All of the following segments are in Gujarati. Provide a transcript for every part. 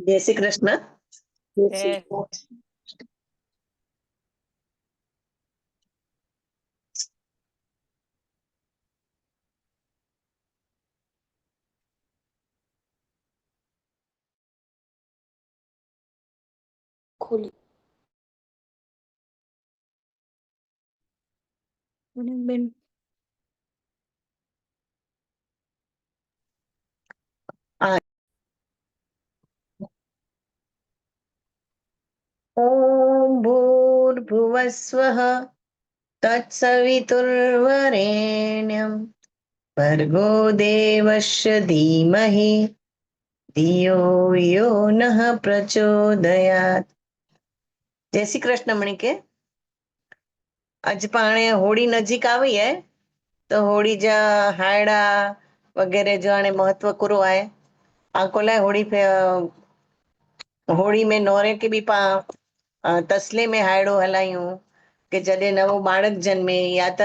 જય શ્રી કૃષ્ણ. જય ખોલી બેન ઓમ ભૂર્ભુવસ્વઃ તત્સવિતુર્વરેણ્યમ ભર્ગો દેવસ્ય ધીમહિ ધિયો યો નઃ પ્રચોદયાત. જય શ્રી કૃષ્ણ મણિકે. આજ પાણે હોળી નજીક આવી है तो होड़ी जा हायड़ा वगैरह जो हाणे महत्व कुरो आहे आको लाइ होड़ी में नौरे के बि पा तसले में हायड़ो हलायूं કે जॾहिं नवो बाળक जन्मे या त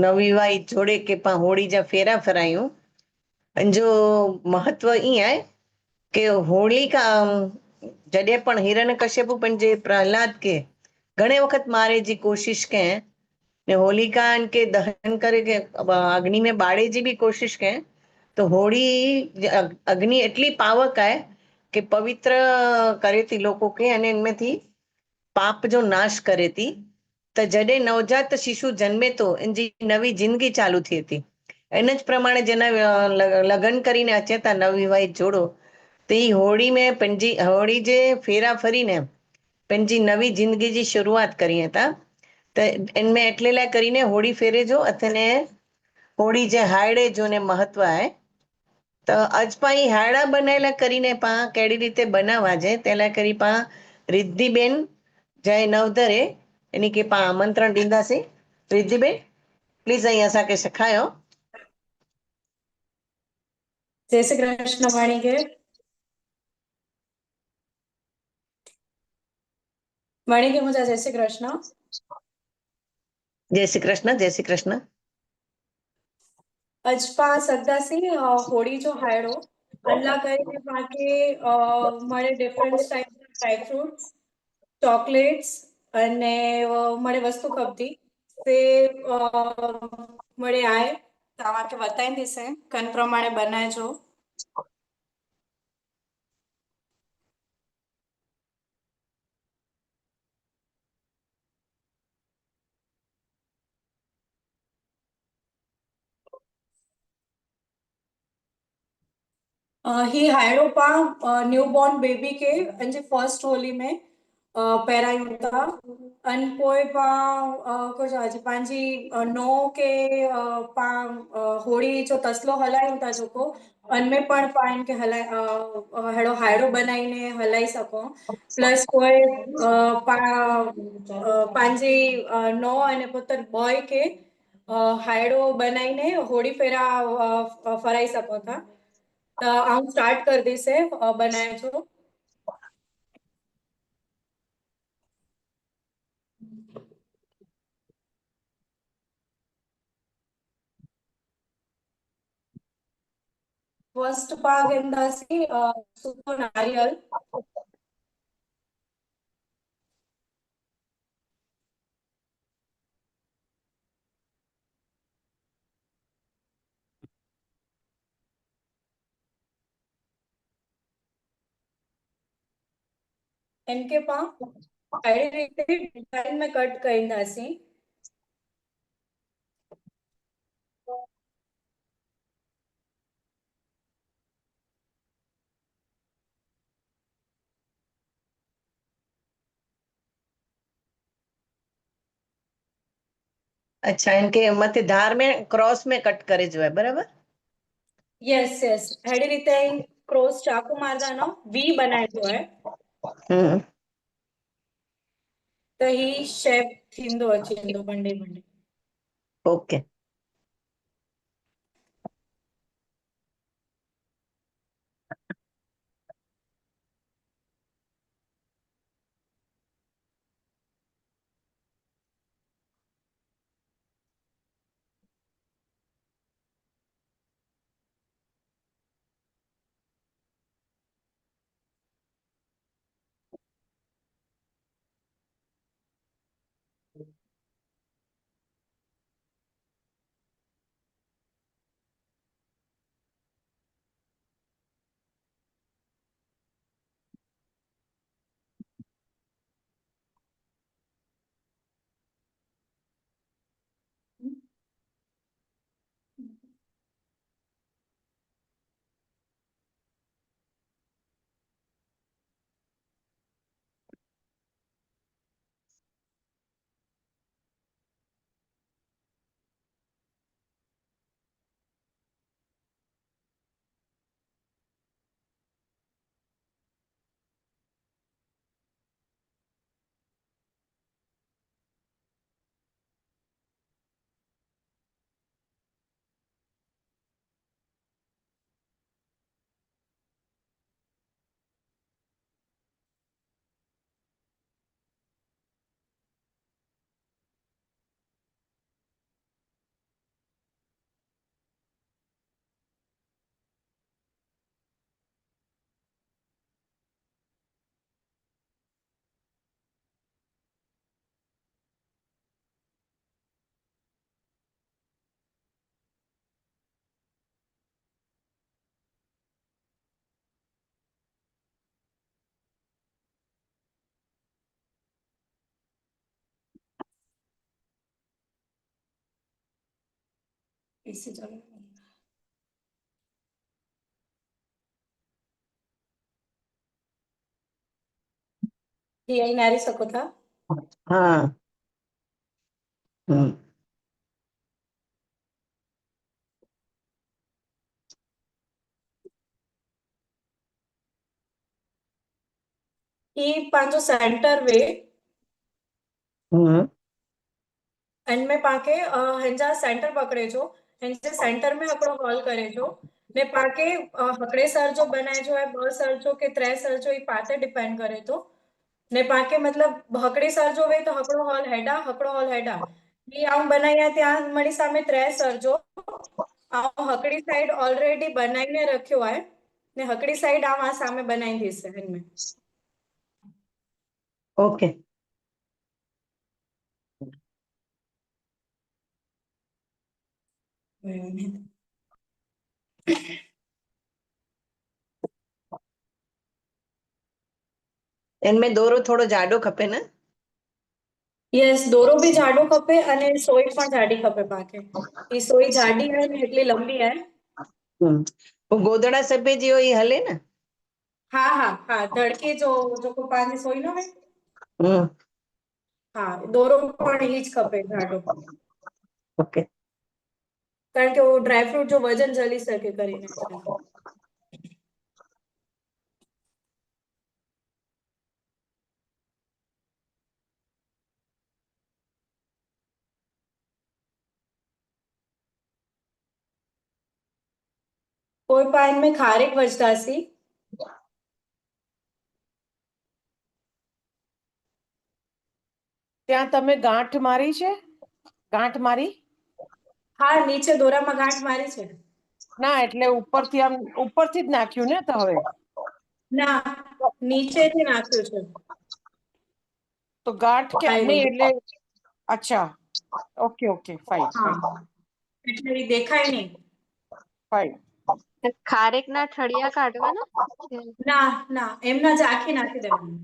नवविवाहित जोड़े के पा होड़ी जा फेरा फरायूं. जो महत्व ईअं आहे કે હોળિકા जॾहिं पण हिरण्यकश्यपु पंहिंजे प्रहलाद खे घणे वक़्त मारे जी कोशिश कयं ने होलिका के दहन करे के अग्नि में बाड़े जी भी कोशिश कयं तो होड़ी अग्नि એટલી પાવક आहे કે પવિત્ર કરે ती લોકો કે અને એનમેથી પાપ जो नाश करे थी. त जॾहिं नवजात शिशु जन्मे तो इनजी नवी जिंदगी चालू थिए थी. इन ज प्रमाणे जेना लग्न કરીને अचे था नवविवाहित जोड़ो तो ई होड़ी में पंहिंजी होड़ी जे फेरा फरीने पंहिंजी नवी जिंदगी जी शुरूआत करीએ था. त इनमें એટલે લાइ કરીને હોળી ફેરે જો અથને હોળી જે હાયડે જોને મહત્વ आहे. તો અજ પા ઈ હાયડા બનાયેલા કરીને પા કેડી રીતે બનાવવા છે તેલા કરી પા રિદ્ધિબેન જય નવધરે એની કે પા આમંત્રણ ॾींदासीं. રિદ્ધિબેન પ્લીઝ અહીં असांखे सेखारियो. जय श्री कृष्ण वाणिके मुझा जय श्री कृष्ण. जय श्री कृष्ण. जय श्री कृष्ण. अजपा सदासी होड़ी जो हायड़ो अल्लाह करे पाके મળે different type dry fruits chocolates અને મળે વસ્તુ ખપતી તે મળે આए तव्हांखे बताईंदीसीं कन प्रमाणे बनाइजो. ही हायड़ो पा न्यूबॉर्न बेबी के अंजे फर्स्ट होली में पहिरायूं था अन पोइ पा कुझु अॼु पंहिंजी नो के पा होड़ी जो तसलो हलायूं था जेको उनमें पण पाण खे हलाए अहिड़ो हायड़ो बनाईने हलाई सघूं. प्लस पोइ पंहिंजी नो अने पुत्र बॉय के हायड़ो बनाईने होड़ी फेरा फराई सघो था. त आउं स्टार्ट कर दी से बनाए जो. फर्स्ट पाग इंदासी सूको नारियल इनके पा अहिड़ी रीते डिज़ाइन में कट कईंदासीं. अच्छा इनके मथे धार में क्रॉस में कट करे जो है बराबर. यस यस अहिड़ी रीते क्रॉस चाकू मारदा न वी बनाइजो आहे त ही शेप थींदो अची वेंदो बंडे बंडे. ओके. एसी चालू थी आई नारी सको था। हाँ। हम्म। ई पंहिंजो सेंटर वे हम्म। एंड में पाके हिनजा सेंटर पकड़ेजो, हिनजे सेंटर में हिकिड़ो हॉल करेजो ने पाके हिकिड़े सर जो बनाइजो आहे, ॿ सर जो के 3 सर जो, ई पाते डिपेंड करे थो ने पाके मतलब हिकिड़े सर जो वे त हिकिड़ो हॉल हेडा, हिकिड़ो हॉल हेडा ही आऊं बनाई आहे ત્યાં મળી સામે 3 સર जो આऊं हिकिड़ी साइड ऑलरेडी बनाईने रखियो आहे ने हिकिड़ी साइड आऊं आ सामे बनाईंदीसि हिनमें। ओके। इनमें दोरो थोड़ो जाडो खपे न? યસ, દોરો બી જાડો ખપે અને સોય પણ જાડી ખપે પાકે। ઈ સોય જાડી आहे ને એટલી લંબી आहे। पोइ गोदड़ा सभे जो ई हले न? હા હા હા, ધડકી જો જેको पंहिंजी सोई न हुई, हम्म। हा દોરો પણ ઈ જ ખપે જાડો, ओके। કારણ કે ડ્રાયફ્રૂટ જો વજન જલી શકે કરીને એટલે। કોઈ પાન में ખારેક વજતાસી, ત્યાં તમે ગાંઠ મારી છે? ગાંઠ મારી? હા નીચે દોરામાં ગાંઠ મારી છે। ના એટલે ઉપરથી આમ ઉપરથી જ નાખ્યું ને તો હવે ના, નીચેથી નાખ્યું છે। તો ગાંઠ કે આયરું। નહીં એટલે અચ્છા ઓકે ઓકે ફાઇન હા ફાઇન એટલે ઈ દેખાય નહીં। ફાઇન ખારેકના ઠળિયા કાઢવાના કે? ના ના, એમના જ આખી નાખી દેવાની।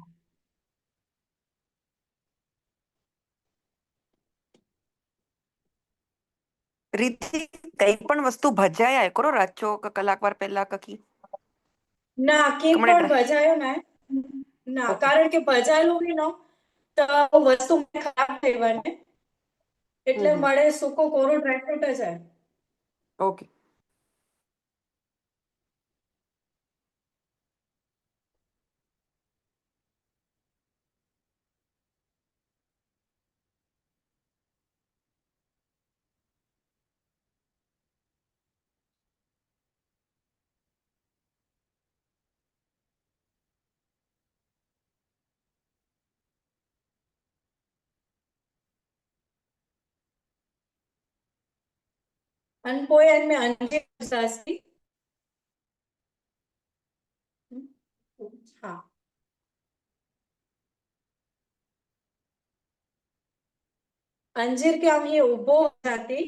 રીતિ કઈ પણ વસ્તુ ભજાયા કરો રાચો કે કલાક વાર પહેલા કકી ના કેમ કમણે પણ ડ્રાય ભજાયો ને, ના ઓકે કારણ કે ભજાયેલું બી ન તો વસ્તુ ખરાબ થઈને એટલે મળે સૂકો કોરો ડ્રાયફ્રૂટ જ आहे। ઓકે અને પોઈ અને મેં અંજીર સાસી, હા अंजीर के हम ये उबो हो जाती,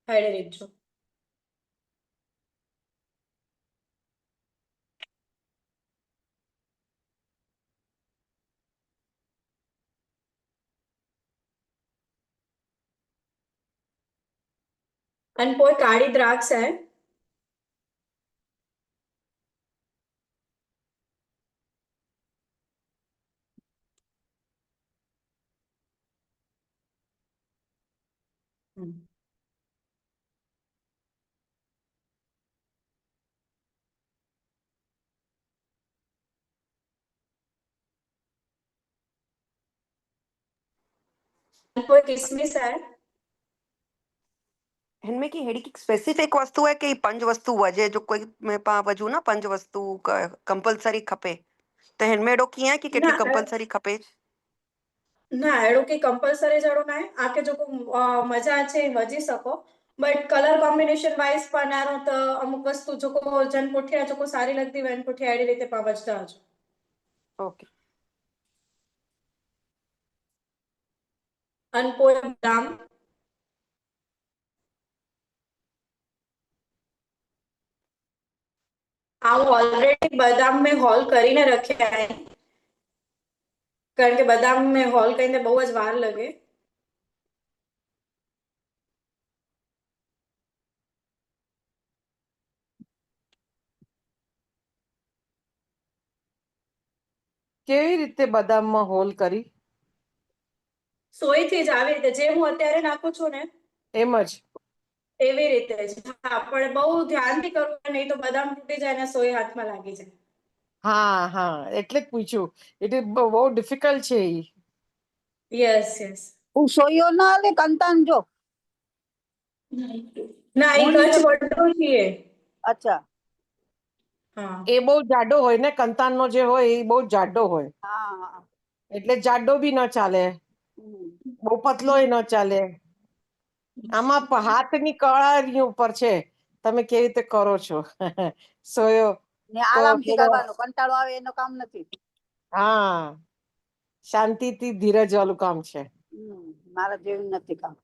हेडे રીચો અને પોઈ કાળી દ્રાક્ષ आहे, અને પોઈ કિસમિસ आहे, हिनमें की हेड़ी की स्पेसिफिक वस्तु है कि पंज वस्तु वजे जो कोई में पा वजू ना पंज वस्तु कंपलसरी खपे तो हिनमें एड़ो कीअं है कि ना केटली कंपलसरी खपे ना अहिड़ो की कंपलसरी जहिड़ो न आहे, आके जेको मज़ा अचे वझी सको बट कलर कॉम्बिनेशन वाइज पानारो त अमुक वस्तु जेको जन पुठियां जेको सारी लॻंदी वञे पुठियां अहिड़ी રીતે पां वजदा हुजो। ओके અને પોઈ બદામ, આવું ઓલરેડી બદામ મેં હોલ કરીને રખ્યા आहे, કારણ કે બદામ મેં હોલ કરીને બહુ જ વાર લાગે. કેવી રીતે બદામમાં હોલ કરી? સોયથી જ આવી રીતે જે હું અત્યારે નાખું છું ને એમ જ. એવી રીતે જ. હા, પણ બહુ ધ્યાનથી કરવું નહીં તો બદામ તૂટી જાય ને સોય હાથમાં લાગી જાય. હા હા, એટલે જ પૂછ્યું. ઇટ ઇઝ બહુ ડિફિકલ્ટ છે ઈ. Yes yes. હું સોયો ના હાલે કંતાન જો. ના એ હોળી કચ્છ વટો છીએ. અચ્છા. હા એ બહુ જાડો હોય ને, કંતાનનો જે હોય એ બહુ જાડો હોય. હા હા. એટલે જાડો બી ન ચાલે, હમ. બહુ પતલોય ન ચાલે. આમાં હાથની કળાની ઉપર છે, તમે કેવી રીતે કરો છો. સોયો ને તો આરામથી થોડો, કરવાનું, કંટાળો આવે એનું કામ નથી. હા, શાંતિથી ધીરજ વાળું કામ છે. મારા જેવું નથી કામ.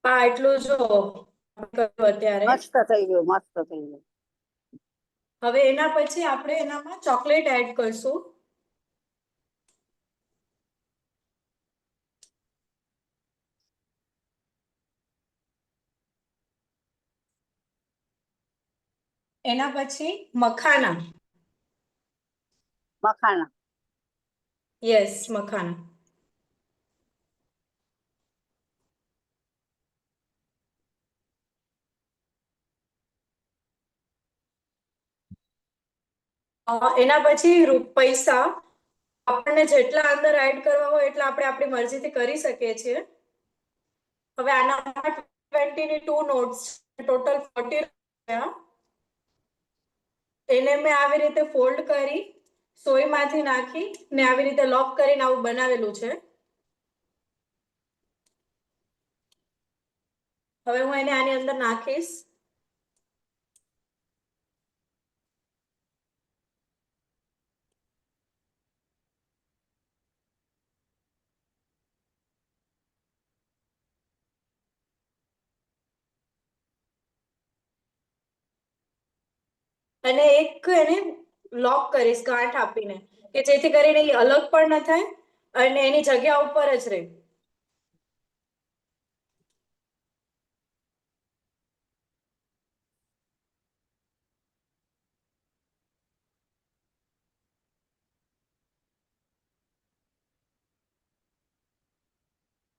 હા, એટલું જો અત્યારે. મસ્ત થઈ ગયું, મસ્ત થઈ ગયું. હવે એના પછી આપણે એનામાં ચોકલેટ એડ કરશું. એના પછી મખાના. મખાણા. યસ, મખાના. એના પછી પૈસા આપણને જેટલા અંદર એડ કરવા હોય એટલા આપણે આપણી મરજીથી કરી શકીએ છીએ. હવે આના 20 ની 2 નોટ્સ, ટોટલ 40 રૂપિયા. એને મેં આવી રીતે ફોલ્ડ કરી સોયમાંથી નાખી ને આવી રીતે લોક કરીને આવું બનાવેલું છે. હવે હું એને આની અંદર નાખીશ. અને એક એને લોક કરીશ ગાંઠ આપીને, કે જેથી કરીને એ અલગ પણ ન થાય અને એની જગ્યા ઉપર જ રહે.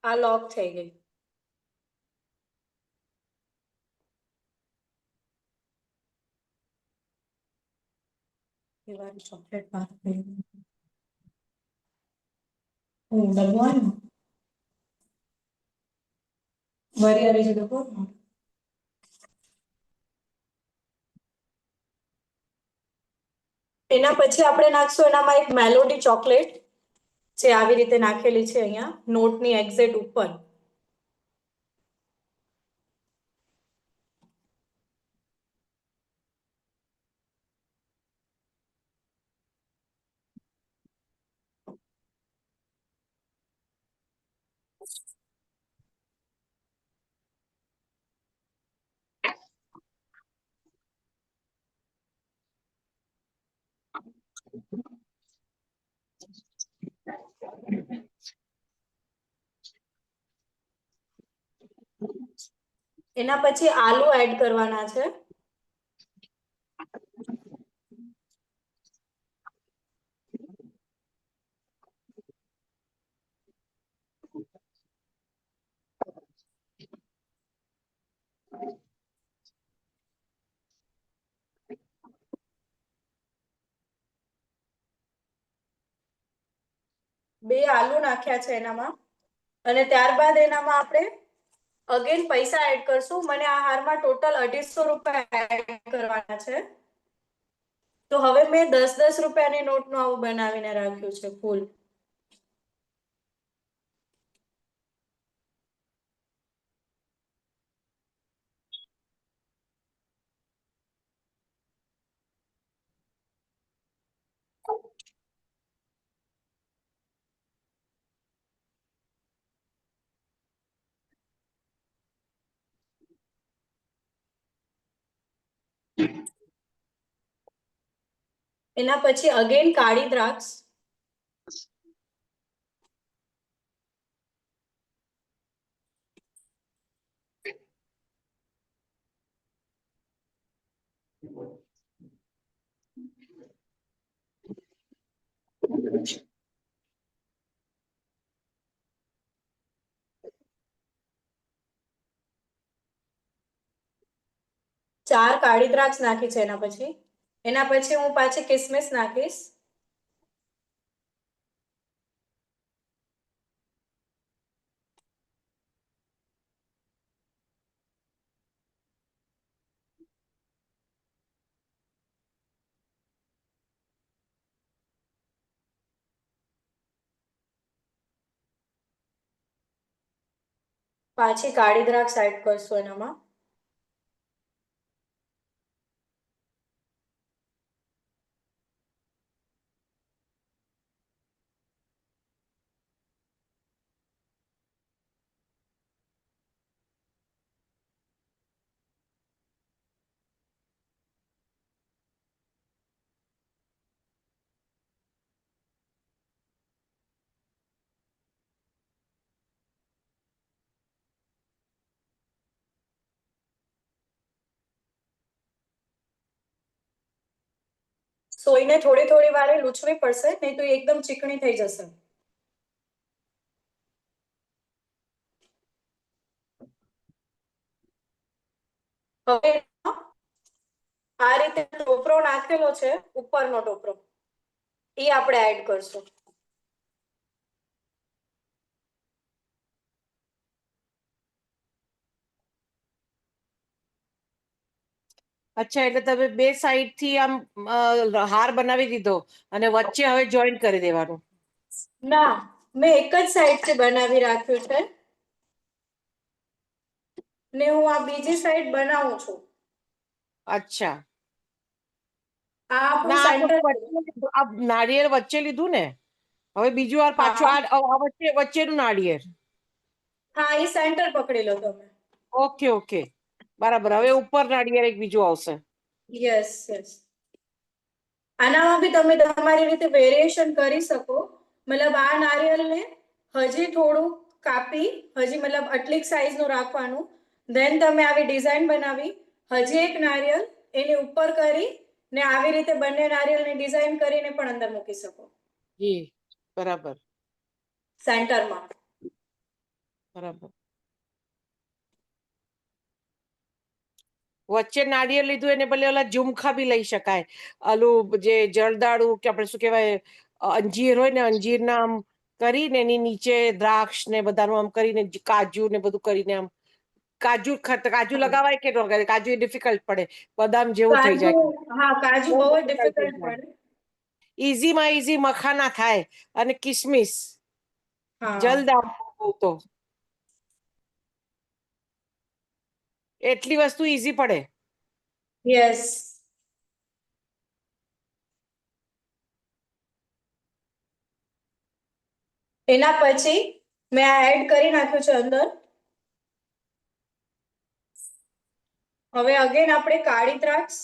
આ લોક થઈ ગઈ. ચોકલેટ ડબ્બો વરી આવી છે ડબ્બો. એના પછી આપણે નાખશું એનામાં એક મેલોડી ચોકલેટ, જે આવી રીતે નાખેલી છે અહીંયા નોટની એક્ઝેક્ટ ઉપર. એના પછી આલુ એડ કરવાના છે. બે આલુ નાખ્યા છે એનામાં, અને ત્યારબાદ એનામાં આપણે અગેન પૈસા એડ કરશું. મને આ હારમાં ટોટલ 250 રૂપિયા એડ કરવાના છે. તો હવે મેં 10-10 રૂપિયાની નોટનું આવું બનાવીને રાખ્યું છે ફૂલ. એના પછી અગેન કાળી દ્રાક્ષ. 4 કાળી દ્રાક્ષ નાખી છે એના પછી હું પાછી કિસમિસ નાખીશ. પાછી કાળી દ્રાક્ષ એડ કરશું એનામાં. સોઈને થોડી થોડી વારે લૂછવી પડશે, નહીં તો એ એકદમ ચીકણી થઈ જશે. હવે આ રીતે ટોપરો નાખેલો છે, ઉપરનો ટોપરો, એ આપણે એડ કરશું. અચ્છા, એટલે તમે બે સાઈડ થી આમ હાર બનાવી દીધો અને વચ્ચે હવે જોઈન્ટ કરી દેવાનું. ના, મેં એક જ સાઈડ થી બનાવી રાખ્યું છે ને હું આ બીજી સાઈડ બનાવું છું. અચ્છા, આ આપણું ના સેન્ટર. આ નાળિયેર વચ્ચે લીધું ને, હવે બીજું વાર પાછું આ વચ્ચેનું નાળિયેર. હા, એ સેન્ટર પકડી લો તમે. ઓકે ઓકે, બરાબર. હવે ઉપર નાળિયેર એક બીજું આવશે. Yes yes. આનામાં બી તમે તમારી રીતે વેરિએશન કરી શકો. મતલબ આ નારિયેળને હજી થોડું કાપી, હજી મતલબ આટલી સાઈઝ નું રાખવાનું. ધેન તમે આવી ડિઝાઇન બનાવી, હજી એક નારિયેળ એની ઉપર કરી ને આવી રીતે બંને નારિયેળની ડિઝાઇન કરીને પણ અંદર મૂકી શકો. જી, બરાબર સેન્ટરમાં. બરાબર. વચ્ચે નાળિયેર લીધું એને બદલે ઓલા ઝુમખા બી લઈ શકાય. ઓલું જે જળદાળું કે આપણે શું કહેવાય, અંજીર હોય ને, અંજીરના આમ કરીને એની નીચે દ્રાક્ષ ને બધાનું આમ કરીને, કાજુ ને બધું કરીને આમ કાજુ લગાવાય કે ન લગાવાય? કાજુ ડિફિકલ્ટ પડે, બદામ જેવું થઈ કાજુ, જાય. હા કાજુ બહુ જ ડિફિકલ્ટ પડે. ઈઝીમાં ઈઝી મખાના થાય અને કિસમિસ, હા જલદાળુ તો એટલી વસ્તુ ઈઝી પડે. યસ. એના પછી મેં આ એડ કરી નાખ્યું છે અંદર. હવે અગેન આપણે કાળી દ્રાક્ષ,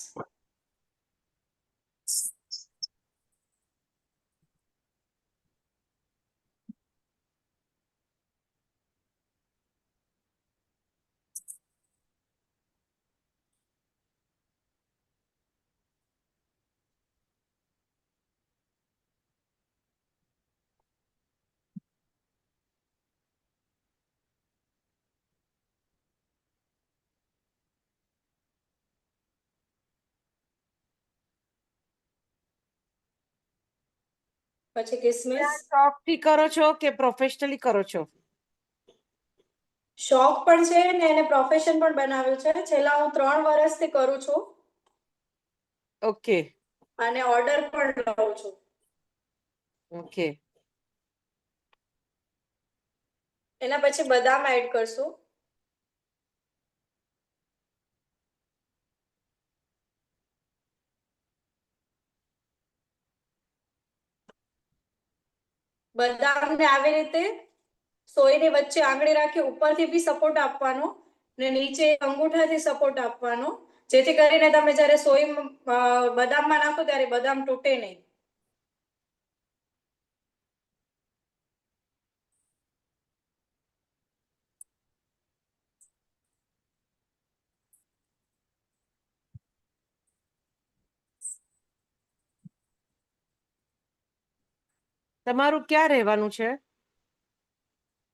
પછી કિસમિસ. શોખ થી કરો છો કે પ્રોફેશનલી કરો છો? શોખ પણ છે ને એને પ્રોફેશન પણ બનાવ્યું છે. છેલ્લા હું 3 વર્ષથી કરું છું ઓકે અને ઓર્ડર પણ લઉં છું. ઓકે. એના પછી બદામ એડ કરશું. બદામને આવી રીતે સોયની વચ્ચે આંગળી રાખી ઉપરથી બી સપોર્ટ આપવાનો ને નીચે અંગૂઠાથી સપોર્ટ આપવાનો, જેથી કરીને તમે જ્યારે સોય બદામમાં નાખો ત્યારે બદામ તૂટે નહીં. તમારું ક્યાં રહેવાનું છે?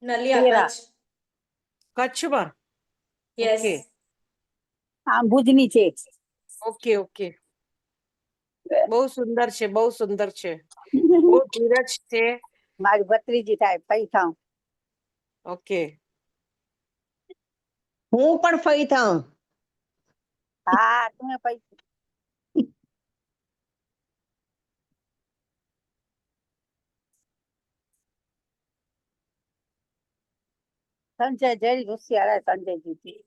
નલિયા કચ્છ. કચ્છમાં? યસ. ઓકે. આ ભુજની છે. ઓકે ઓકે, બહુ સુંદર છે, બહુ સુંદર છે, બહુ ધીરજ છે. મારી ભત્રીજી થાય પૈસા. ઓકે, હું પણ ફઈ થાઉં. હા તમે પૈસા. સંજય જેરી હોશિયાર સંજયજી.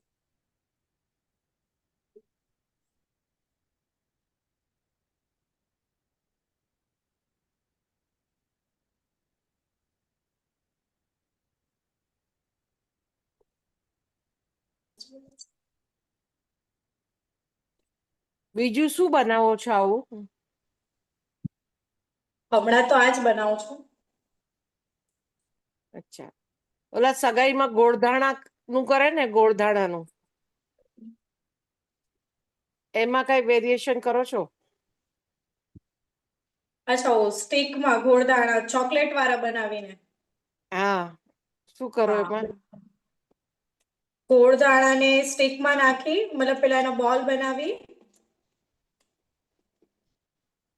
બીજું શું બનાવો છો આવું? હમણાં તો આ જ બનાવું છું. અચ્છા, ઓલા સગાઈમાં ગોળધાણા નું કરે ને, ગોળધાણાનું, એમાં કઈ વેરિએશન કરો છો? અચ્છા, ઓ સ્ટીકમાં ગોળદાણા ચોકલેટ વાળા બનાવીને. હા, શું કરો હા, એમાં? ગોળદાણાને સ્ટીકમાં નાખી, મતલબ પેલા એનો બોલ બનાવી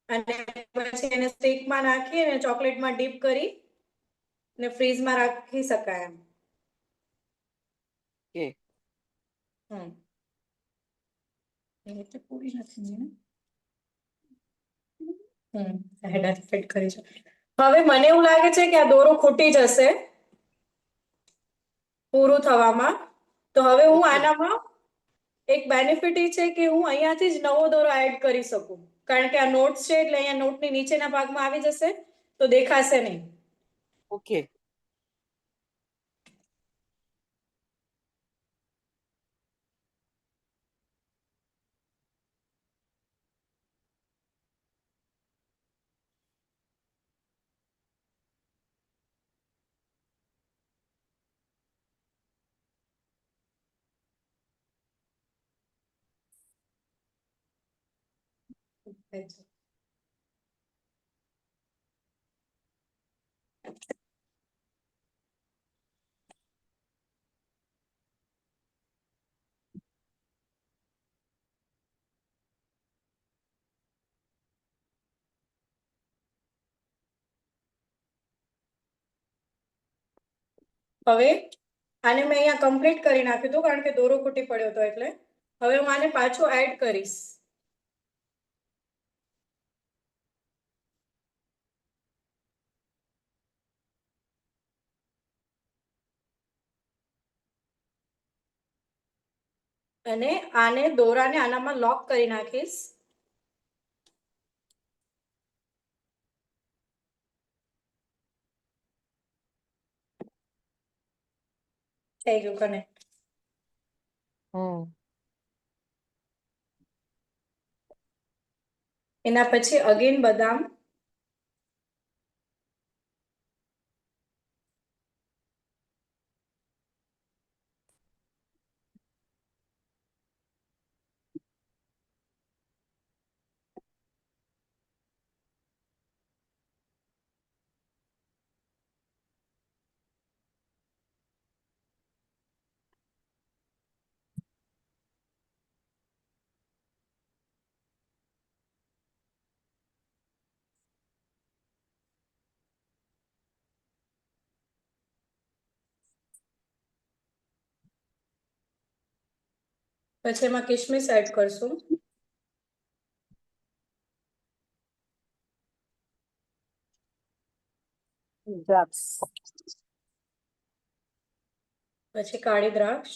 અને પછી એને સ્ટીકમાં નાખી અને ચોકલેટમાં ડીપ કરી ને ફ્રીઝમાં રાખી શકાય એમ. કે એટલે પૂરી નથી ને. હેડા ફિટ કરી છે. હવે મને એવું લાગે છે કે આ દોરો ખૂટી જશે પૂરું થવામાં. તો હવે હું ઓકે આનામાં એક બેનિફિટ એ છે કે હું અહીંયાથી જ નવો દોરો એડ કરી શકું, કારણ કે આ નોટ્સ છે એટલે અહીંયા નોટની નીચેના ભાગમાં આવી જશે તો દેખાશે નહીં. ઓકે, હવે આને મેં અહીંયા કમ્પ્લીટ કરી નાખ્યું હતું કારણ કે દોરો ખૂટી પડ્યો હતો એટલે. હવે હું આને પાછો એડ કરીશ. અને આને દોરાને આનામાં લોક કરી નાખીશ. થઈ ગયું કનેક્ટ. એના પછી અગેન બદામ, પછી એમાં કિશમિશ એડ કરશું. દ્રાક્ષ. પછી કાળી દ્રાક્ષ,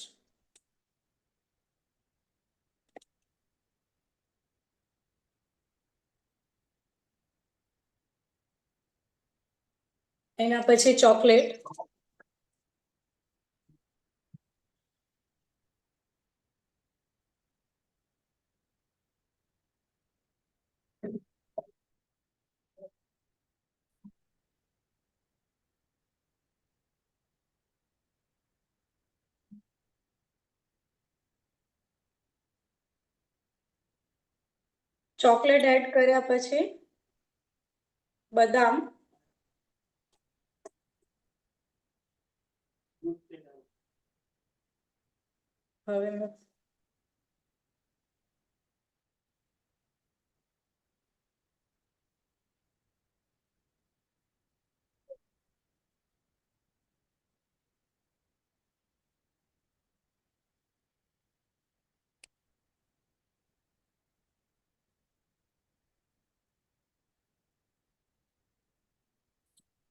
એના પછી ચોકલેટ, ચોકલેટ એડ કર્યા પછી બદામ, હવે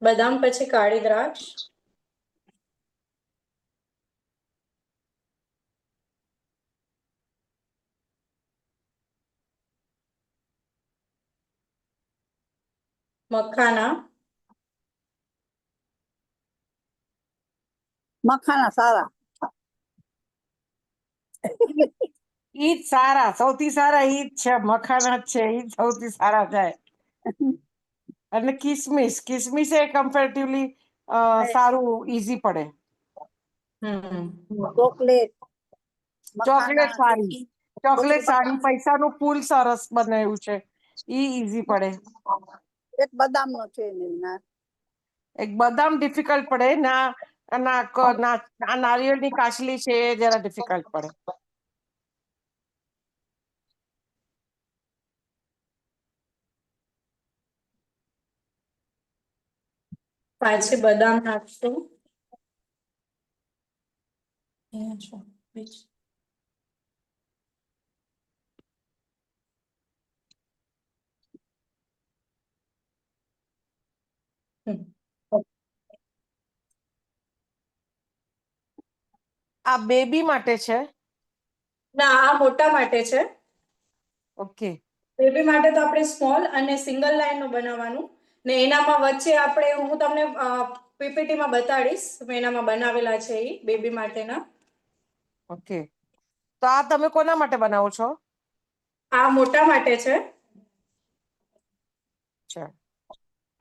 બદામ પછી કાળી દ્રાક્ષ, મખાના, મખાના સારા. ઈ જ સારા, સૌથી સારા ઈ જ છે, મખાના જ છે, ઈ જ સૌથી સારા થાય. અને કિસમિસ, કિસમિસ એ કમ્પેરેટિવલી સારું, ઈઝી પડે. હમ ચોકલેટ, ચોકલેટ મખાના, સારી, ચોકલેટ સારી, પૈસાનું ફૂલ સરસ બનાવ્યું છે, ઈ ઈઝી પડે. એક બદામ નો છે એની ના. એક બદામ ડિફિકલ્ટ પડે ના, આ નારિયેળની કાચલી છે એ જરા ડિફિકલ્ટ પડે. પાછી બદામ નાખશું. અહીંયા છો, બીજું. હમ. આ બેબી માટે છે. ના, આ મોટા માટે છે. ઓકે. બેબી માટે તો આપણે સ્મોલ અને સિંગલ લાઈન નું બનાવવાનું, ને એનામાં વચ્ચે આપણે, હું તમને પીપીટીમાં બતાડીશ, મેં એનામાં બનાવેલા છે એ બેબી માટેના. ઓકે, તો આ તમે કોના માટે બનાવો છો? આ મોટા માટે છે. અચ્છા.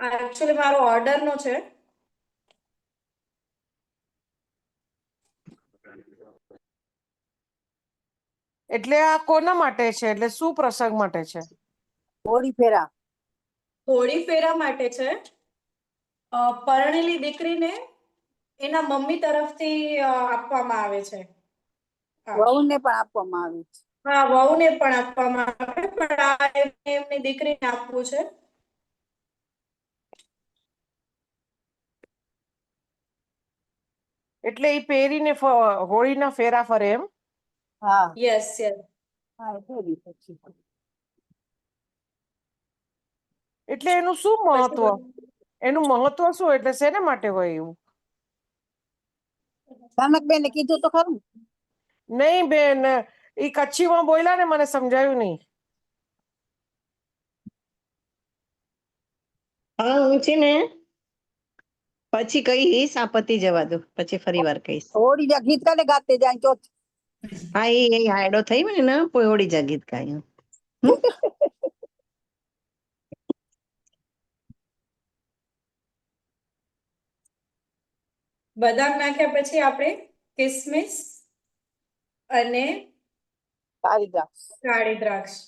આ એકચ્યુઅલી મારો ઓર્ડર નો છે. એટલે આ કોના માટે છે, એટલે શું પ્રસંગ માટે છે? હોળી ફેરા. હોળી ફેરા માટે છે. પરણેલી દીકરીને એના મમ્મી તરફથી આપવામાં આવે છે. હા, વહુને પણ આપવામાં આવે છે. હા, વહુને પણ આપવામાં આવે, પણ આ એમની દીકરીને આપવું છે. એટલે એ પહેરીને હોળીના ફેરા ફરે એમ? હા, યસ, યસ. હા, ફેરી પછી. એટલે એનું શું મહત્વ? એનું મહત્વ શું, એટલે શેના માટે હોય એવું? કનકબેને કીધું તો ખરું. નહીં બેન, એ કચ્છીમાં બોલ્યા ને, મને સમજાયું નહીં. હા, હું છે ને પછી કહીશ, આ પતી જવા દો, પછી ફરી વાર કહીશ. હોળી જા ગીત કાને ગાતે જાય તો. હા, એ હાયડો થઈ ને, પોયોડી જા ગીત ગાયું. હમ? બદામ નાખ્યા પછી આપણે કિસમિસ અને કાળી દ્રાક્ષ. કાળી દ્રાક્ષ,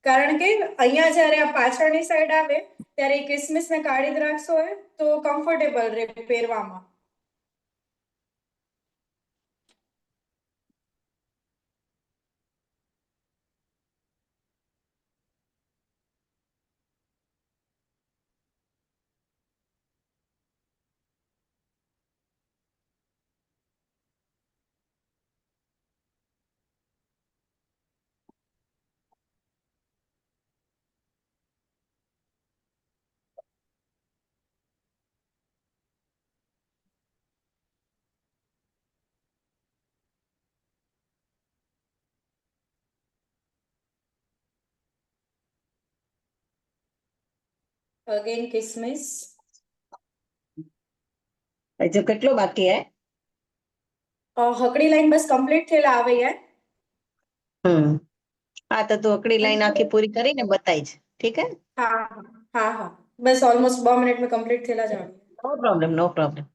કારણ કે અહીંયા જયારે આ પાછળની સાઈડ આવે ત્યારે કિસમિસ ને કાળી દ્રાક્ષ હોય તો કમ્ફર્ટેબલ રહે પહેરવામાં. અગેન કિસમિસ. હજુ કેટલો બાકી હે? હકડી લાઈન બસ કમ્પ્લીટ થયેલા આવે યાર. હમ. હા, તો તું અકડી લાઈન આખી પૂરી કરીને બતાઈ જ, ઠીક હે? હા, હા, હા, બસ ઓલમોસ્ટ 2 મિનિટ में કમ્પ્લીટ થયેલા જ આવે. નો પ્રોબ્લેમ, નો પ્રોબ્લેમ.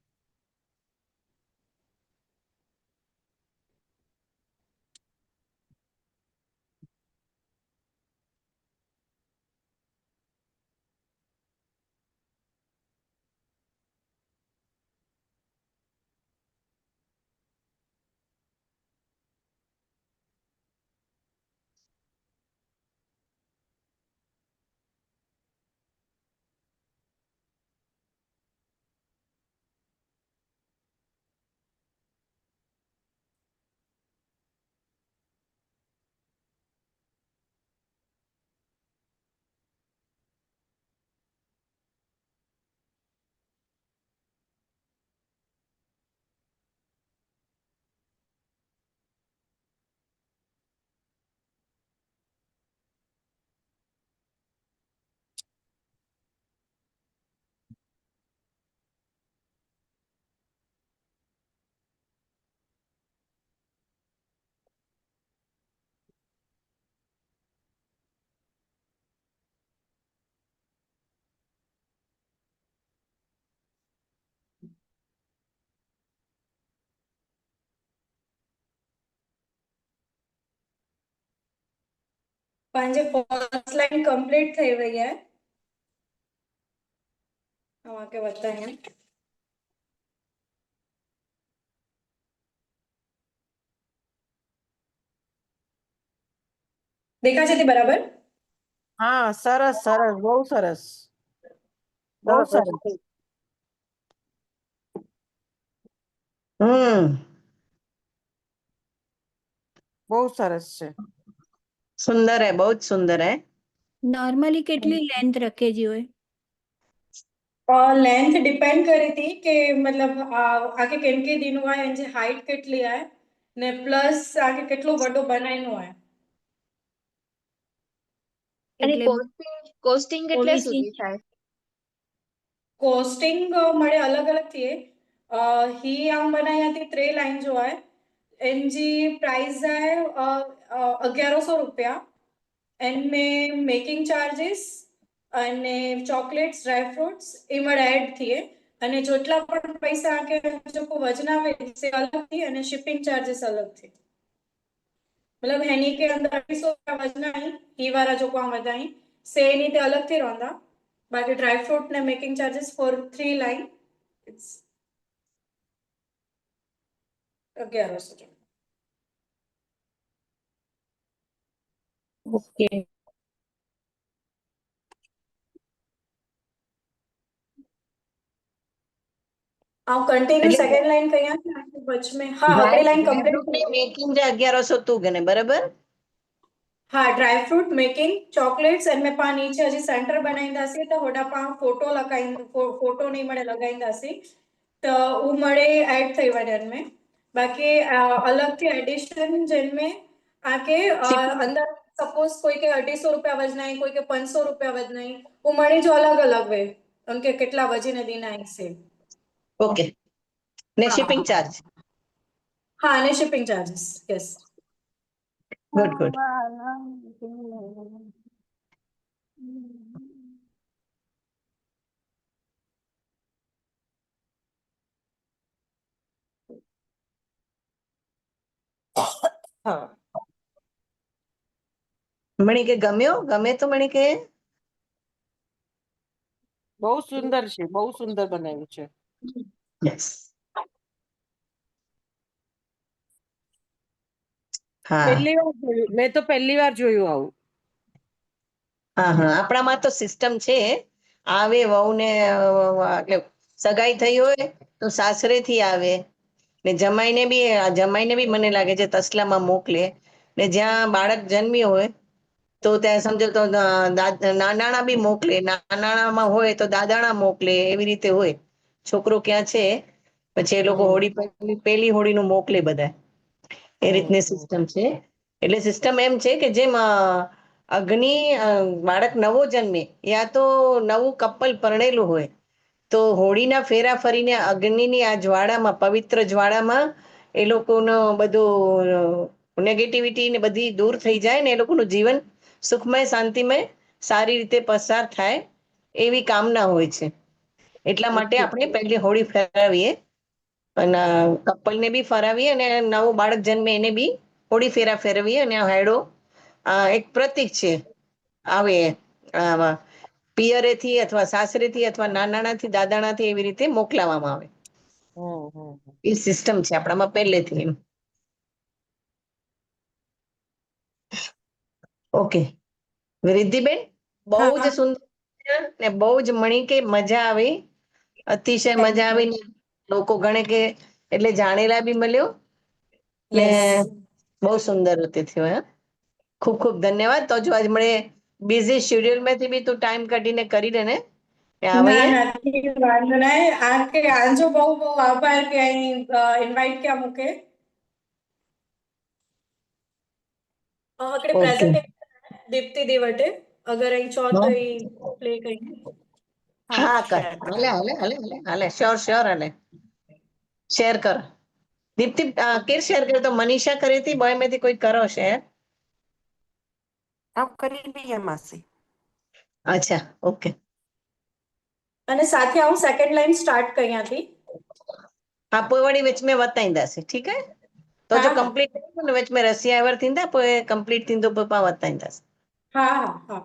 पंहिंजे फर्स्ट लाइन कंप्लीट थी वई आहे तव्हांखे बतायां દેખાશે તે બરાબર હા, સરસ સરસ, બહુ સરસ, બહુ સરસ. બહુ સરસ છે. સુંદર है, बहुत सुंदर है. નોર્મલી કેટલી લેન્થ રખેજી હોય? લેન્થ ડિપેન્ડ કરી હતી કે મતલબ આગે કેમકે દીનું आहे એની હાઈટ કેટલી आहे ને પ્લસ આગે કેટલો વડો બનાવ્યો आहे અને એટલે કોસ્ટિંગ કેટલે પોલિસી સુધી થાય? કોસ્ટિંગ મળે અલગ અલગ થઈએ ही આમ બનાવી હતી 3 લાઈન જો आहे એનજી પ્રાઇસ आहे 1100 રૂપિયા એનमें મેકિંગ ચાર્જીસ અને ચોકલેટ્સ ડ્રાય ફ્રૂટ્સ એ મળે એડ થઈએ અને જેટલા પણ પૈસા કે જો વજન આવે તે અલગથી અને શિપિંગ ચાર્जेस અલગથી मतलब हेनी के अंदर 250 वजन आई ही वारा जो को वधाई से नी ते अलग थी रहंदा बाकी ड्राई फ्रूट ने making charges for 3 line it's 1100 okay. आप कंटिन्यू એટલે सेकंड लाइन कया बीच में हाँ अपनी लाइन कंप्लीट મેકિંગ જે 1100 તું ગને બરાબર. हाँ ड्राई फ्रूट मेकिंग चॉकलेट्स एन में पा नीचे हजी सेंटर बनाईंदासी तो होडा पा फोटो लगाई फोटो नहीं मळे लगाईंदासी तो उ मळे ऐड થઈ વડન में बाकी अलग थी एडिशन जिनमें आके अंदर सपोज कोई के 250 रुपया वजनाई कोई के 500 रुपया वजनाई वो मळे जो अलग अलग वे उनके કેટલા વજીને દીનાઈ છે ઓકે ને શિપિંગ ચાર્જ. हाँ અને shipping charges yes good good. હા, મણી કે ગમ્યો ગમે તો મણી કે બહુ સુંદર છે, બહુ સુંદર બનાવ્યું છે. યસ. હા પહેલી વાર જોયું, મેં તો પહેલી વાર જોયું આવું. હા હા આપણામાં તો સિસ્ટમ છે આવે વહુને એટલે સગાઈ થઈ હોય તો સાસરેથી આવે ને જમાઈને બી મને લાગે છે તસલામાં મોકલે ને જ્યાં બાળક જન્મ્યું હોય તો ત્યાં સમજો તો નાનાણા બી મોકલે નાનાણામાં હોય તો દાદાણા મોકલે એવી રીતે હોય છોકરો ક્યાં છે પછી એ લોકો હોળી પહેલી હોળીનું મોકલે બધા એ રીતની સિસ્ટમ છે એટલે સિસ્ટમ એમ છે કે જેમ અગ્નિ બાળક નવો જન્મે યા તો નવું કપલ પરણેલું હોય તો હોળીના ફેરા ફરીને અગ્નિની આ જ્વાળામાં પવિત્ર જ્વાળામાં એ લોકોનો બધું નેગેટિવિટી ને બધી દૂર થઈ જાય ને એ લોકોનું જીવન સુખમય શાંતિમય સારી રીતે પસાર થાય એવી કામના હોય છે એટલા માટે આપણે પહેલી હોળી ફેરાવીએ અને કપલને બી ફરાવીએ અને નવું બાળક જન્મે એને બી હોળી ફેરા ફેરવીએ અને આ હાયડો એક પ્રતીક છે આવે આમાં પિયરેથી અથવા સાસરેથી અથવા નાનાણાથી દાદાણાથી એવી રીતે મોકલાવામાં આવે એ સિસ્ટમ છે આપણામાં પહેલેથી એમ ઓકે રિદ્ધિબેન બહુ જ हाँ સુંદર ને બહુ જ મણી કે મજા આવી અતિશય મજા આવી ને લોકો ગણે કે એટલે જાણેલા બી મળ્યો ને यस બહુ સુંદર રીતે થયો હે ખૂબ ખૂબ ધન્યવાદ તો જો આજ મળે બિઝી શેડ્યુલ માંથી બી તું ટાઈમ કાઢીને કરી દે ને ના આવીએ નથી વાંધો નહીં આકે આજો બહુ બહુ આભાર કે અહીં ઇન્વાઇટ કર્યા મૂકે हिकिड़े ओके प्रेज़ेंटेशन दीप्ति दी वटि अगरि અહીં चओ हाँ त ई प्ले कयूं हाँ कर हले हले हले हले हले श्योर श्योर हले शेयर कर दीप्ति केर शेयर करे तो मनीषा करे थी बॉय में थी कोई करो शेयर આપ કરી લઈએ માસી. अच्छा ओके અને સાથે આવું સેકન્ડ લાઈન સ્ટાર્ટ કર્યાથી हाँ पोइ वरी विच में वताईंदासीं ठीकु है तो हा जो हा कंप्लीट विच में रसिया एवर थींदा पोइ कंप्लीट थींदो पोइ पाण वताईंदासीं હા હા હા.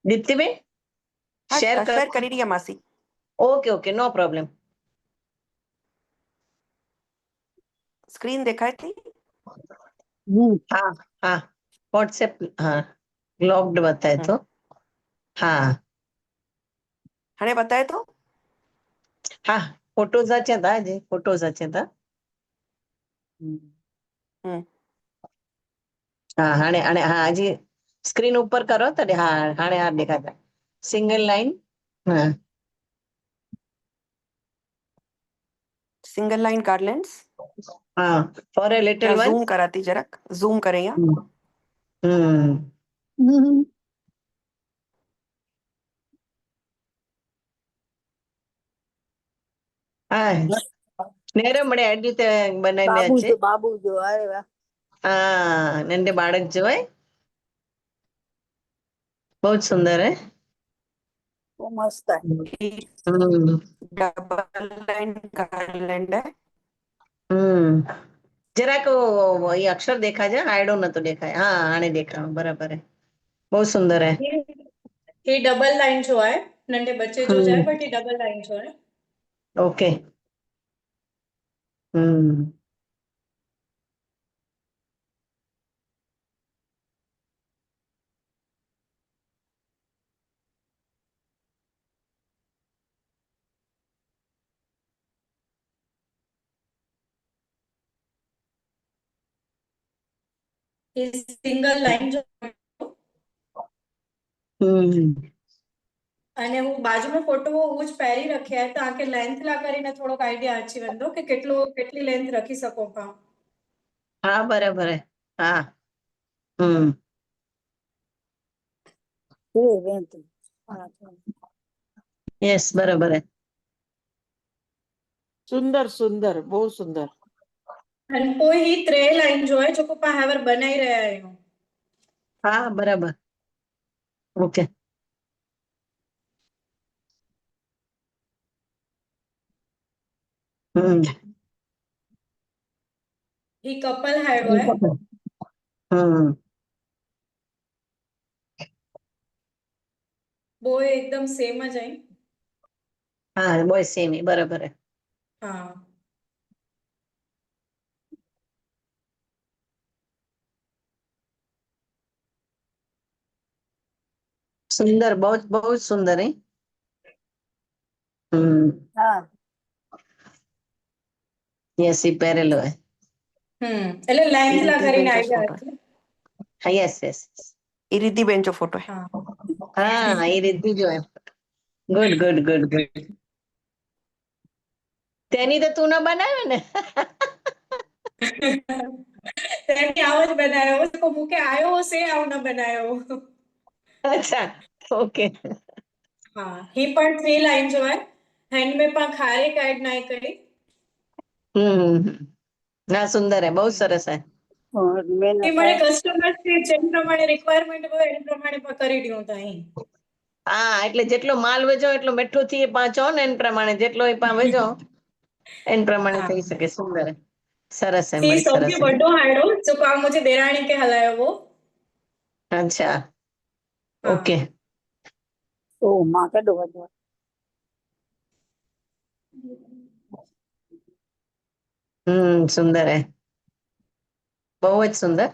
દીપ્તિબેન શેર હા શેર કરી રહ્યા માસી. Okay okay no problem. Screen દેખાય હતી? હા હા વોટ્સએપ હા લોક્ડ બતાए તો હા હાणे બતાए तो? હા फोटोज अचनि था जी फोटोज अचनि था हम्म हा हाणे हाणे हा जी स्क्रीन ऊपर करो तॾहिं हा हाणे हा ॾेखारिया सिंगल लाइन हा सिंगल लाइन गार्लैंड्स. हा for a little one zoom કરાતી જરાક ઝૂમ કરે અહીંયા. हम्म હા નેરે મળે આ રીતે બનાવીને છે બાબુ જો અરે વાહ હા નંढे બાળક जो है बहुत सुंदर है બહુ મસ્ત आहे. हम्म ડબલ લાइन ગાર્લેન્ડ है. જરાક એ અક્ષર દેખાય છે આયડો નતો દેખાય હા હાणे દેખાણો बराबर है बहुत सुंदर है ये डबल लाइन जो है नंढे बच्चे जो जाए बट ये डबल लाइन जो है. ओके हम्म ये सिंगल लाइन जो हम्म અને હું બાજુનો ફોટો હું જ પહેરી રખ્યા है तव्हांखे लेंथ ला કરીને થોડોક આઈડિયા અચી वेंदो કે કેટલી લેન્થ રખી શકો था. हाँ बराबर है हाँ हम्म यस बराबर है સુંદર સુંદર બહુ સુંદર. અને કોઈ ही 3 લાઈન जो है जेको पाण हींअर बनाई रहिया आहियूं. हाँ बराबर ओके हम्म ही कपल हायड़ो है. हम्म बोय एकदम सेम જ आहिनि. हाँ बॉय सेम ही बराबर है हा. सुंदर बहुत बहुत सुंदर है હા यस ही पहरेलो है એટલે લેન્થ લા રિદ્ધિબેન કરીને જો આઈડિયા ફોટો હતું. हाँ यस यस એ રિદ્ધિબેન જો ફોટો है. હા. हाँ ये रिद्धि जो है गुड गुड गुड गुड તેની તો તું ન બનાવ્યો ને તેની આવો જ બનાવ્યો તો મૂકે આવ્યો હશે આવું ન બનાવ્યો. અચ્છા ઓકે હા ही પણ 3 લાઈન जो है हैंड में પણ ખારી કાઢ નાઈ કરી. ના સુંદર હે બહુ સરસ હે મેં એ મને કસ્ટમર થી જેમ પ્રમાણે રિક્વાયરમેન્ટ હોય એ પ્રમાણે પણ કરી દઉં તા અહીં. હા એટલે જેટલો માલ વેચો એટલો મીઠું થી પાછો ને એન પ્રમાણે જેટલો એ પા વેચો એન પ્રમાણે हाँ થઈ શકે સુંદર હે સરસ है ही मड़ी सौથી सरस है बड़ो हाड़ो जो काम मुझे देराणी के हलायो वो. अच्छा हाँ. ओके ઓ માં કેડો વધુ सुंदर है બહુ જ સુંદર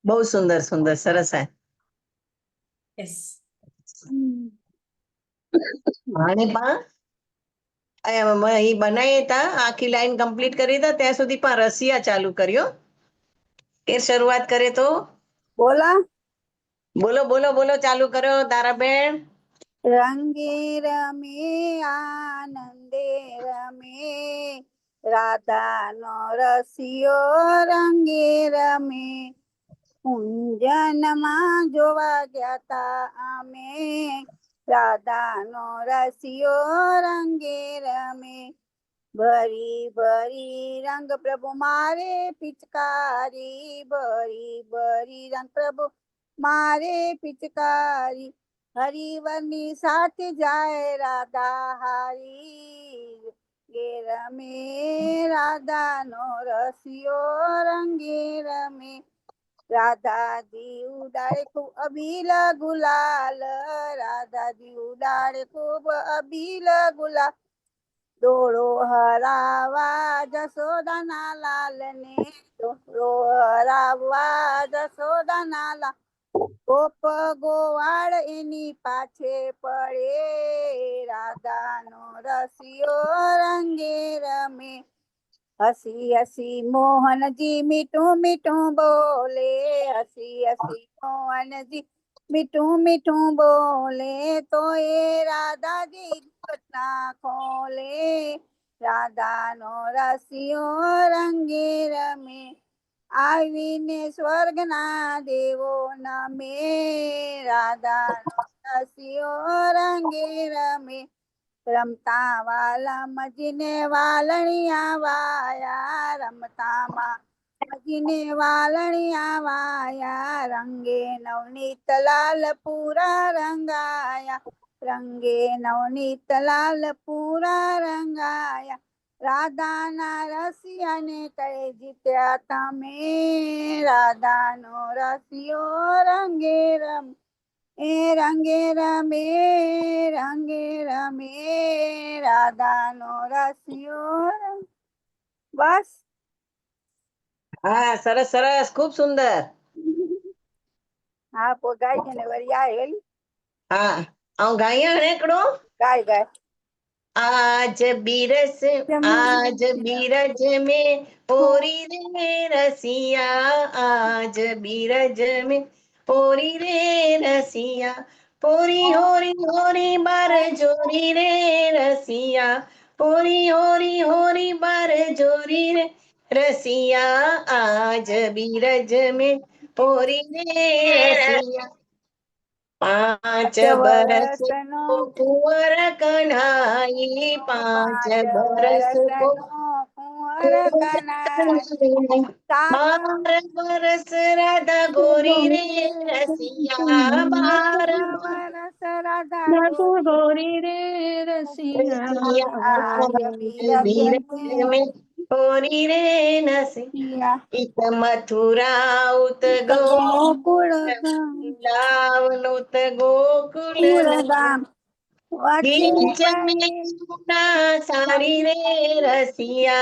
બહુ સુંદર સુંદર સરસ है यस. હાણે પા એ બનાવી તા આખી લાઈન કમ્પ્લીટ કરી તા ત્યાં સુધી પા રસિયા ચાલુ કર્યો કે શરૂઆત કરે તો બોલા બોલો બોલો બોલો ચાલુ કરો તારાબેન. રંગે રમે આનંદે રમે રાધાનો રસિયો રંગે રમે કુંજનમાં જોવા ગયા તા અમે રાધાનો રસિયો રંગે રમે ભરી ભરી રંગ પ્રભુ મારે પિચકારી ભરી ભરી રંગ પ્રભુ મારે પિચકારી હરિવરની સાથે જાય રાધા હારી ગે રમે રાધાનો રસિયો રંગે રમે રાધાજી ઉડાડે ખૂબ અબીલ ગુલાલ રાધાજી ઉડાડે ખૂબ અબીલ ગુલાલ દોડો હરાવા જશોદાના લાલ ને દોડો હરાવા જશોદાના લાલ ગોપ ગોવાળ એની પાછે પડે રાધાનો રસિયો રંગે રમે હસી હસી મોહનજી મીઠું મીઠું બોલે હસી હસી મોહનજી મીઠું મીઠું બોલે તો એ રાધાજી ઘટના ખોલે રાધાનો રસિયો રંગે રમે આવીને સ્વર્ગના દેવો નમે રાધાનો રસિયો રંગે રમે રમતા વાલા મજીને વાલણિયા વાયા રમતામાં મજીને વાલણિયા વાયા રંગે નવનીત લાલ પૂરા રંગાયા રંગે નવનીત લાલ પૂરા રંગાયા રાધાના રસિયાને કઈ જીત્યા તમે રાધાનો રસિયો રંગે રમ એ રંગે રમે રાધાનો રસિયો બસ હા સરસ સરસ ખૂબ સુંદર. હા ગાય છે ને વળી આ હેલી હા આવું ગાયા હેકડો. ગાય ગાય आज बीरज में होरी रे रसिया आज बीरज में होरी रे रसिया होरी होरी होरी बार जोरी रे रसिया होरी होरी होरी बार जोरी रे रसिया आज बीरज में होरी रे रसिया 5 बरस વરસનો को कुंवर कन्हाई 5 बरस को કુંવર કનાય 12 बरस राधा गोरी रे रसिया 12 વરસ રાધા ગોરી રે રસિયા આજ બીરજ बीरज में होरी रे नसी इत मथुरा उत ગોકુળ गोकुलावन उत गोकुल ગામ વચ્ચે बीच में પડી यमुना सारी रे रसिया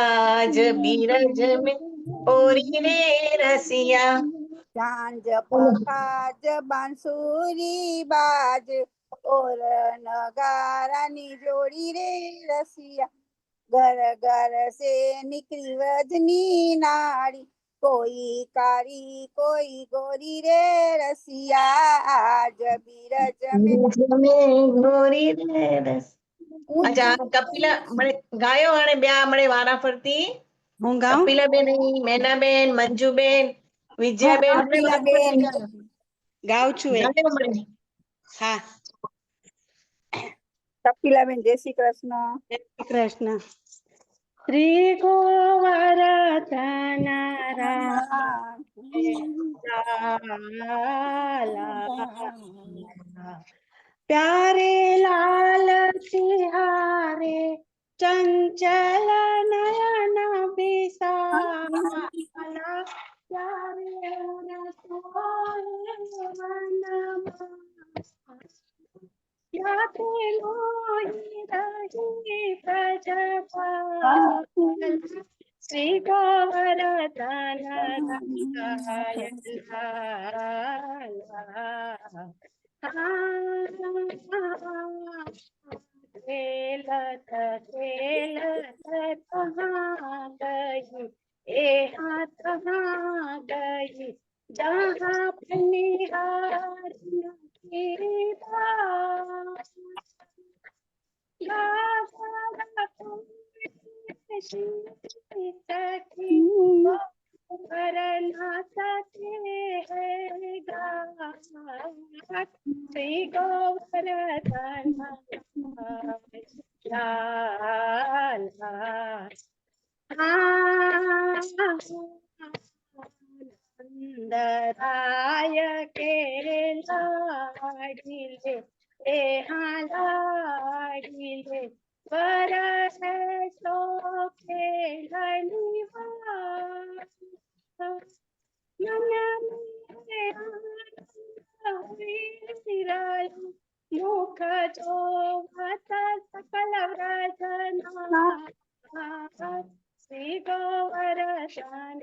आज बीरज में होरी रे रसिया સાંજ પખાજ બાંસુરી બાજ ઓર નગારાની જોડી રે રસિયા ઘર ઘર સે નીકળી વ્રજની નારી કોઈ કારી કોઈ ગોરી રે રસિયા આજ બીરજ में बीरज में होरी रे रस अच्छा कपिला मणे गायो हाणे ॿिया मणे वारा फरती હું ગાઉં कपिलाबेन मैनाबेन मंजूबेन विजयाबेन मणे वारा કપિલાબેન फरती ગાઉં છું એક गायो मणे હા કપિલાબેન જય શ્રી કૃષ્ણ જય શ્રી કૃષ્ણ શ્રી ગોવર્ધન प्यारे लाल सिहारे चंचल नयन बिसारा प्यारे रसोई याते लोई रही प्रजपाल श्री गोवर्धन खेलत खेलत कहाँ गई तहाँ गई जहाँ बनिहार की बात। सखी वो कर ना सके है गात। श्री गोवर्धन लाला। नंदराय के लाडिले लाडिले वर है सो खेलनी मन में आनंद मुख जो मत सकल व्रजना। श्री गोवर्धन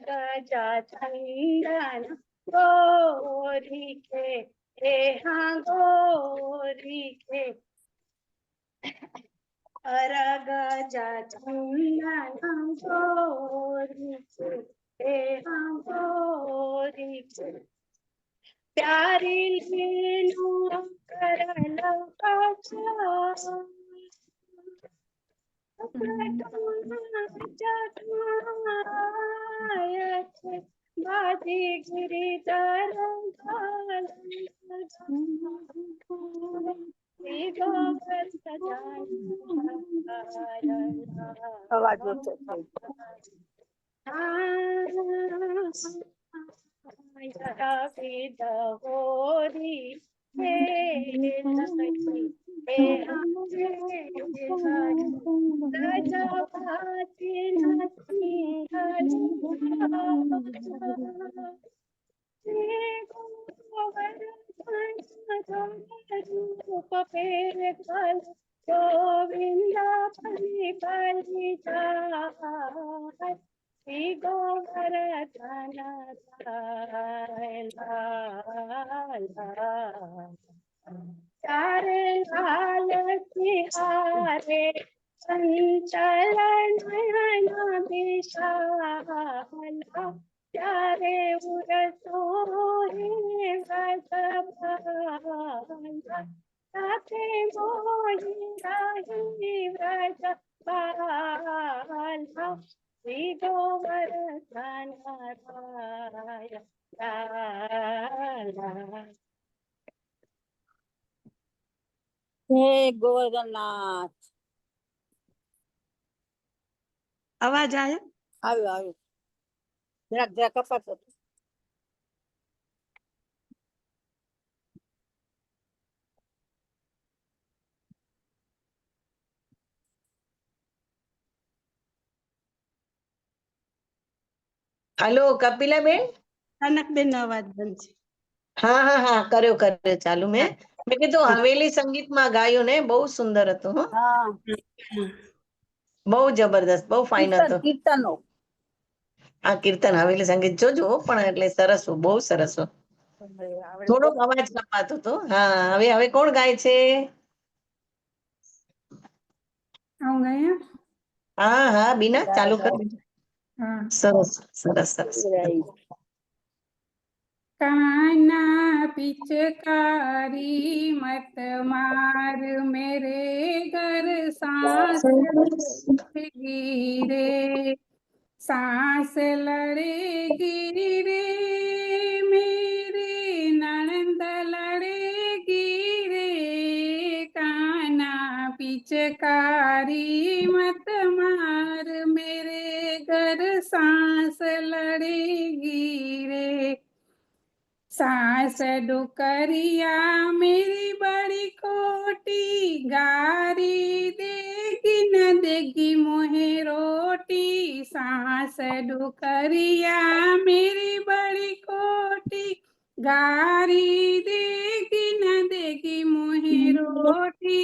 गजा चंदन गोरी के गोरी के गजा चंदन गोरी के गोरी के प्यारी लीलू करल बाजी गिरिधर અવાજ ઓછો છે. होरी गोविंदा पली पली श्री गोवर्धन चारे लाल तिहारे संचल नयन विशाला। प्यारे उरसोहे व्रत भाला साथे मोहि राही व्रत बाला। श्री गोवर्धन लाला। હે ગોવર્ધનનાથ. અવાજ આવ્યો? આવ્યો આવ્યો. જરાક જરાક કપાતો હતો. હલો કપિલાબેન. કનકબેન નો અવાજ બંધ છે. હા હા હા કર્યો ચાલુ મેં કીધું હવેલી સંગીતમાં ગાયું ને બહુ સુંદર હતું. હો હા બહુ જબરદસ્ત બહુ ફાઇન હતો. કીર્તનો આ કીર્તન હવેલી સંગીત જોજો હો, પણ એટલે સરસ હો, બહુ સરસ હો. આવડે થોડોક તો. અવાજ કપાતો હતો. હા હવે કોણ ગાય છે? હું ગયા હા હા બીના ચાલુ કર. હા સરસ સરસ સરસ. कान्हा पिचकारी मत मार मेरे घर सांस गिरे सांस लड़ेगी रे मेरे ननंद लड़ेगी रे कान्हा पिचकारी मत मार मेरे घर सांस लड़ेगी रे सांस डुकरिया मेरी बड़ी खोटी गारी देगी न देगी मोहे रोटी सांस डुकरिया मेरी बड़ी खोटी गारी देगी न देगी मोहे रोटी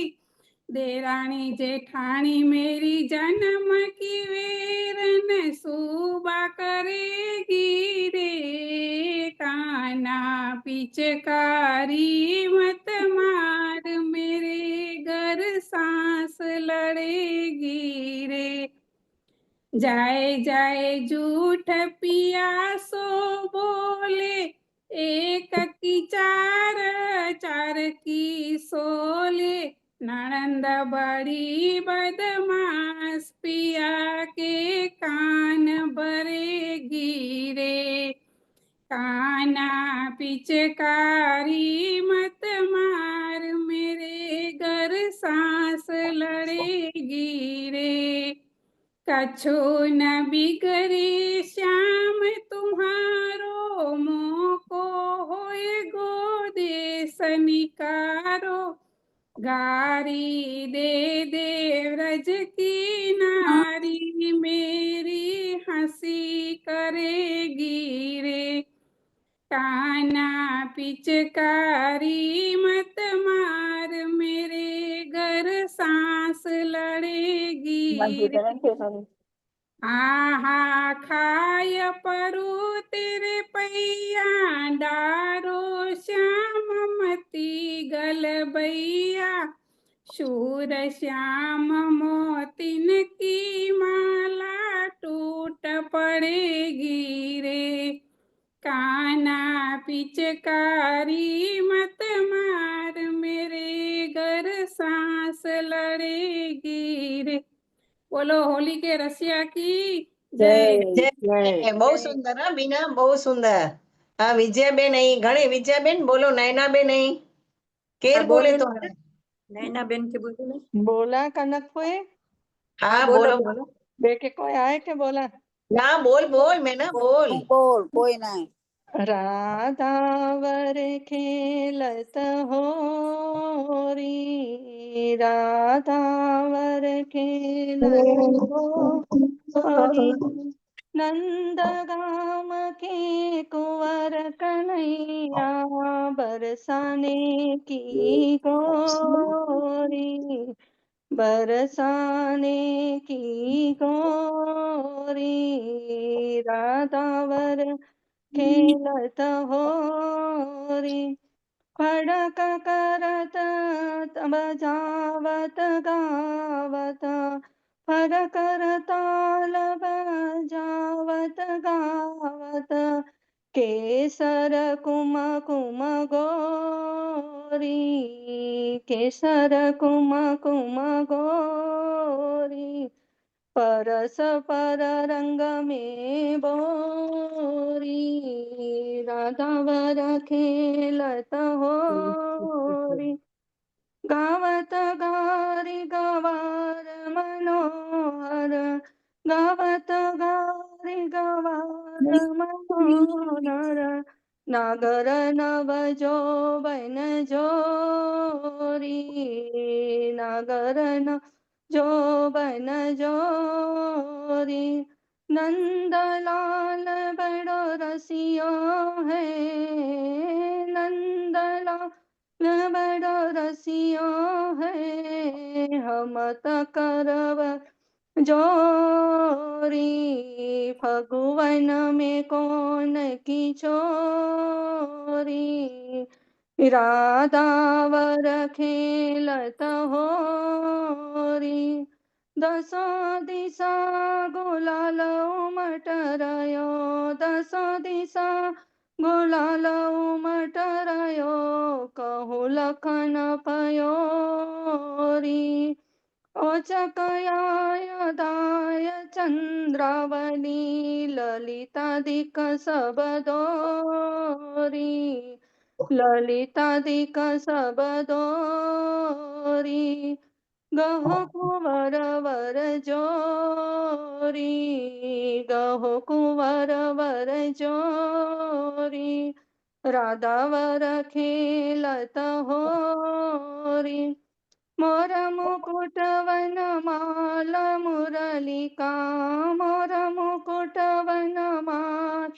देरानी जेठानी मेरी जन्म की वेरन सूबा करेगी रे कान्हा पिचकारी जाए जाए झूठ पियासो बोले, एक की चार चार की सोले, नणंद बड़ी बदमाश पिया के कान भरे गिरे, काना पिचकारी मत मार मेरे घर सांस लड़ेगी रे, कछु न बिगड़े श्याम तुम्हारो, मोको होए गोदे सनिकारो, गारी दे दे व्रज की नारी, मेरी हंसी करेगी रे, काना पिचकारी मत मार मेरे घर सांस लड़ेगी रे, आहा खाय परू तेरे पैया, डारो श्याम मती गल बैया, शूर श्याम मोतिन की माला टूट पड़ेगी रे, काना पिचकारी मत मार मेरे घर सांस लड़ेगी रे। बोलो होली के रसिया की जय। જય જય. બહુ સુંદર હા બીના, બહુ સુંદર. હા વિજયાબેન અહીં ઘણી, વિજયાબેન બોલો, નયનાબેન અહીં કેર બોલે તો नैना बेन के बोलो ना। बोला कनक हुए હા બોલો બોલો. बेके कोई आए के बोला ના બોલ બોલ મેના બોલ. बोल कोई नहीं। राधावर खेलत होरी, राधावर खेलत होरी, नंद गाम के कुंवर कन्हैया, बरसाने की गोरी, बरसाने की गोरी, राधावर खेलत होरी, खड़क करत बजावत गावत, फरक ताल बजावत गावत, केसर कुम कुम गोरी, केसर कुम कुम गोरी, परस पर रंग में बोरी, राधावर खेलत होरी, गावत गारी गवार मनोहर, गावत गारी गवार मनोहर, नागर नव जो बन जोरी, नागर नव जो बन जोरी, नंदलाल बड़ो रसिया है, नंदलाल बड़ो रसिया है, हम त करब जोरी, फगुवन में कौन की चोरी, राधावर खेलत होरी, दसो दिशा गुलाल उमटरयो, दसो दिशा गुलाल उमटरयो, कहूँ लखन पयोरी, ओचकयाय चंद्रावली, ललितादिक सबदोरी, ललितादिक सबदोरी, गह कुंवर वर जोरी, गह कुंवर वर जोरी, राधावर खेलत होरी, मोर मुकुट वन माल मुरलिका, मोर मुकुट वन माल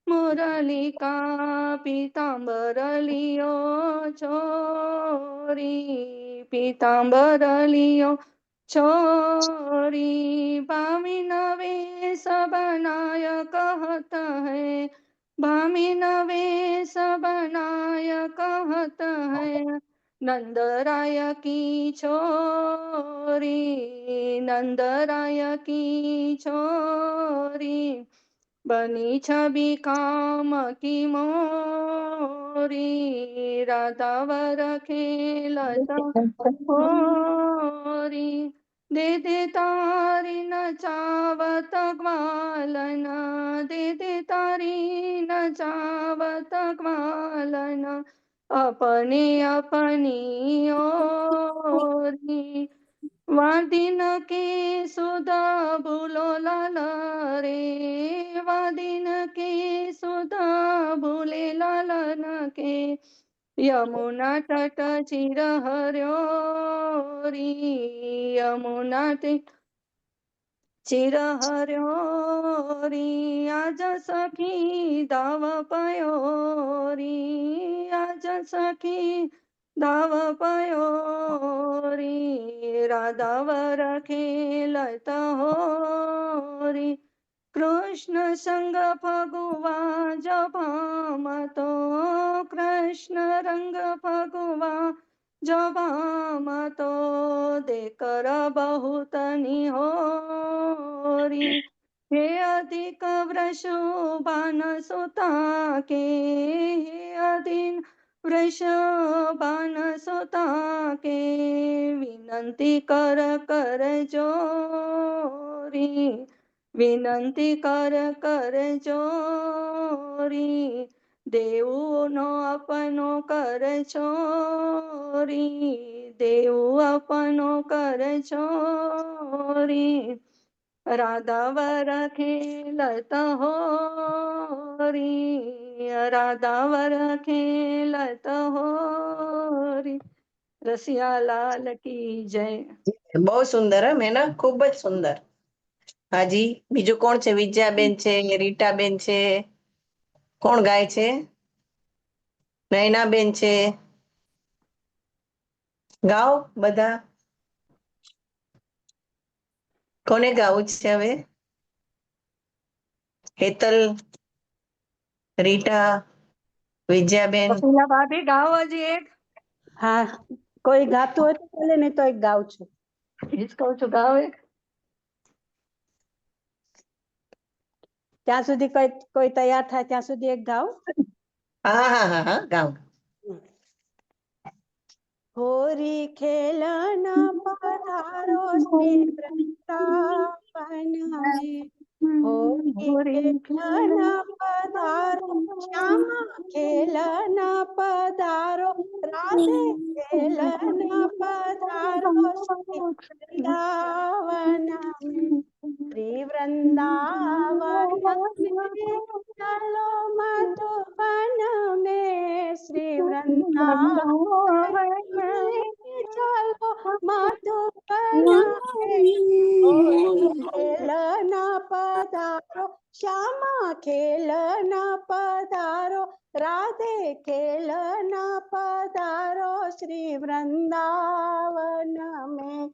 मुरलिका, पीतांबर लियो छोरी, पीतांबर लियो छोरी, भामिन वेश बनाय कहत है, भामिन वेश बनाय कहत है, नंदराय की छोरी, नंदराय की छोरी, बनी छवि काम की मोरी, राधा वर खेलता होरी, दे तारी नचावत ग्वालन, दे तारी नचावत ग्वालन, अपने अपनी ओरी, वादिन के सुधा भूलो लाल रे, वादिन के सुधा भूले लालन के, यमुना तट चिर हर्यो री, यमुना तट चिर हर्यो री, आज सखी दाव पयो री, आज सखी दाव पयो री, राधा वर खेलत हो री, कृष्ण संग फगुआ जभामतो, कृष्ण रंग फगुआ जभामतो, देकर बहुत निहोरी, हे अधिक वृषभान सुता के, हे अधिक वृषभान सुता के, विनंती कर कर जोरी, विनंती कर कर जोरी, देवनो अपनो कर छोरी, देव अपनो कर छोरी, राधा वर खेलत होरी, राधा वर खेलत होरी, रसिया लाल की जय। બહુ સુંદર હે મેના, ખૂબ જ સુંદર. હાજી, બીજું કોણ છે? વિજયાબેન છે, રીટાબેન છે, કોણ ગાય છે? નયનાબેન છે. ગાઓ બધા. કોને ગાવું છે હવે? હેતલ, રીટા, વિજયાબેન. કપિલા ભાભી ગાઓ હજી એક. હા, કોઈ ગાતું હોય તો ચાલે, નહીં તો એક ગાઉં છું. એ જ કહું છું, ગાઓ એક. ત્યાં સુધી કોઈ તૈયાર થાય ત્યાં સુધી એક ગાઉં. હા હા હા હા, ગાઓ. હોરી ખેલના પધારો શ્રી વૃંદાવન में, होरी खेलना पधारो, श्यामा खेलना पधारो, राधे खेलना पधारो, श्री वृंदावन में, श्री वृंदावन में, चलो मधुबन में, श्री वृंदावन में, चलो मधुबन में, होरी खेलना पधारो, श्यामा खेलना पधारो, राधे खेलना पधारो, श्री वृंदावन में,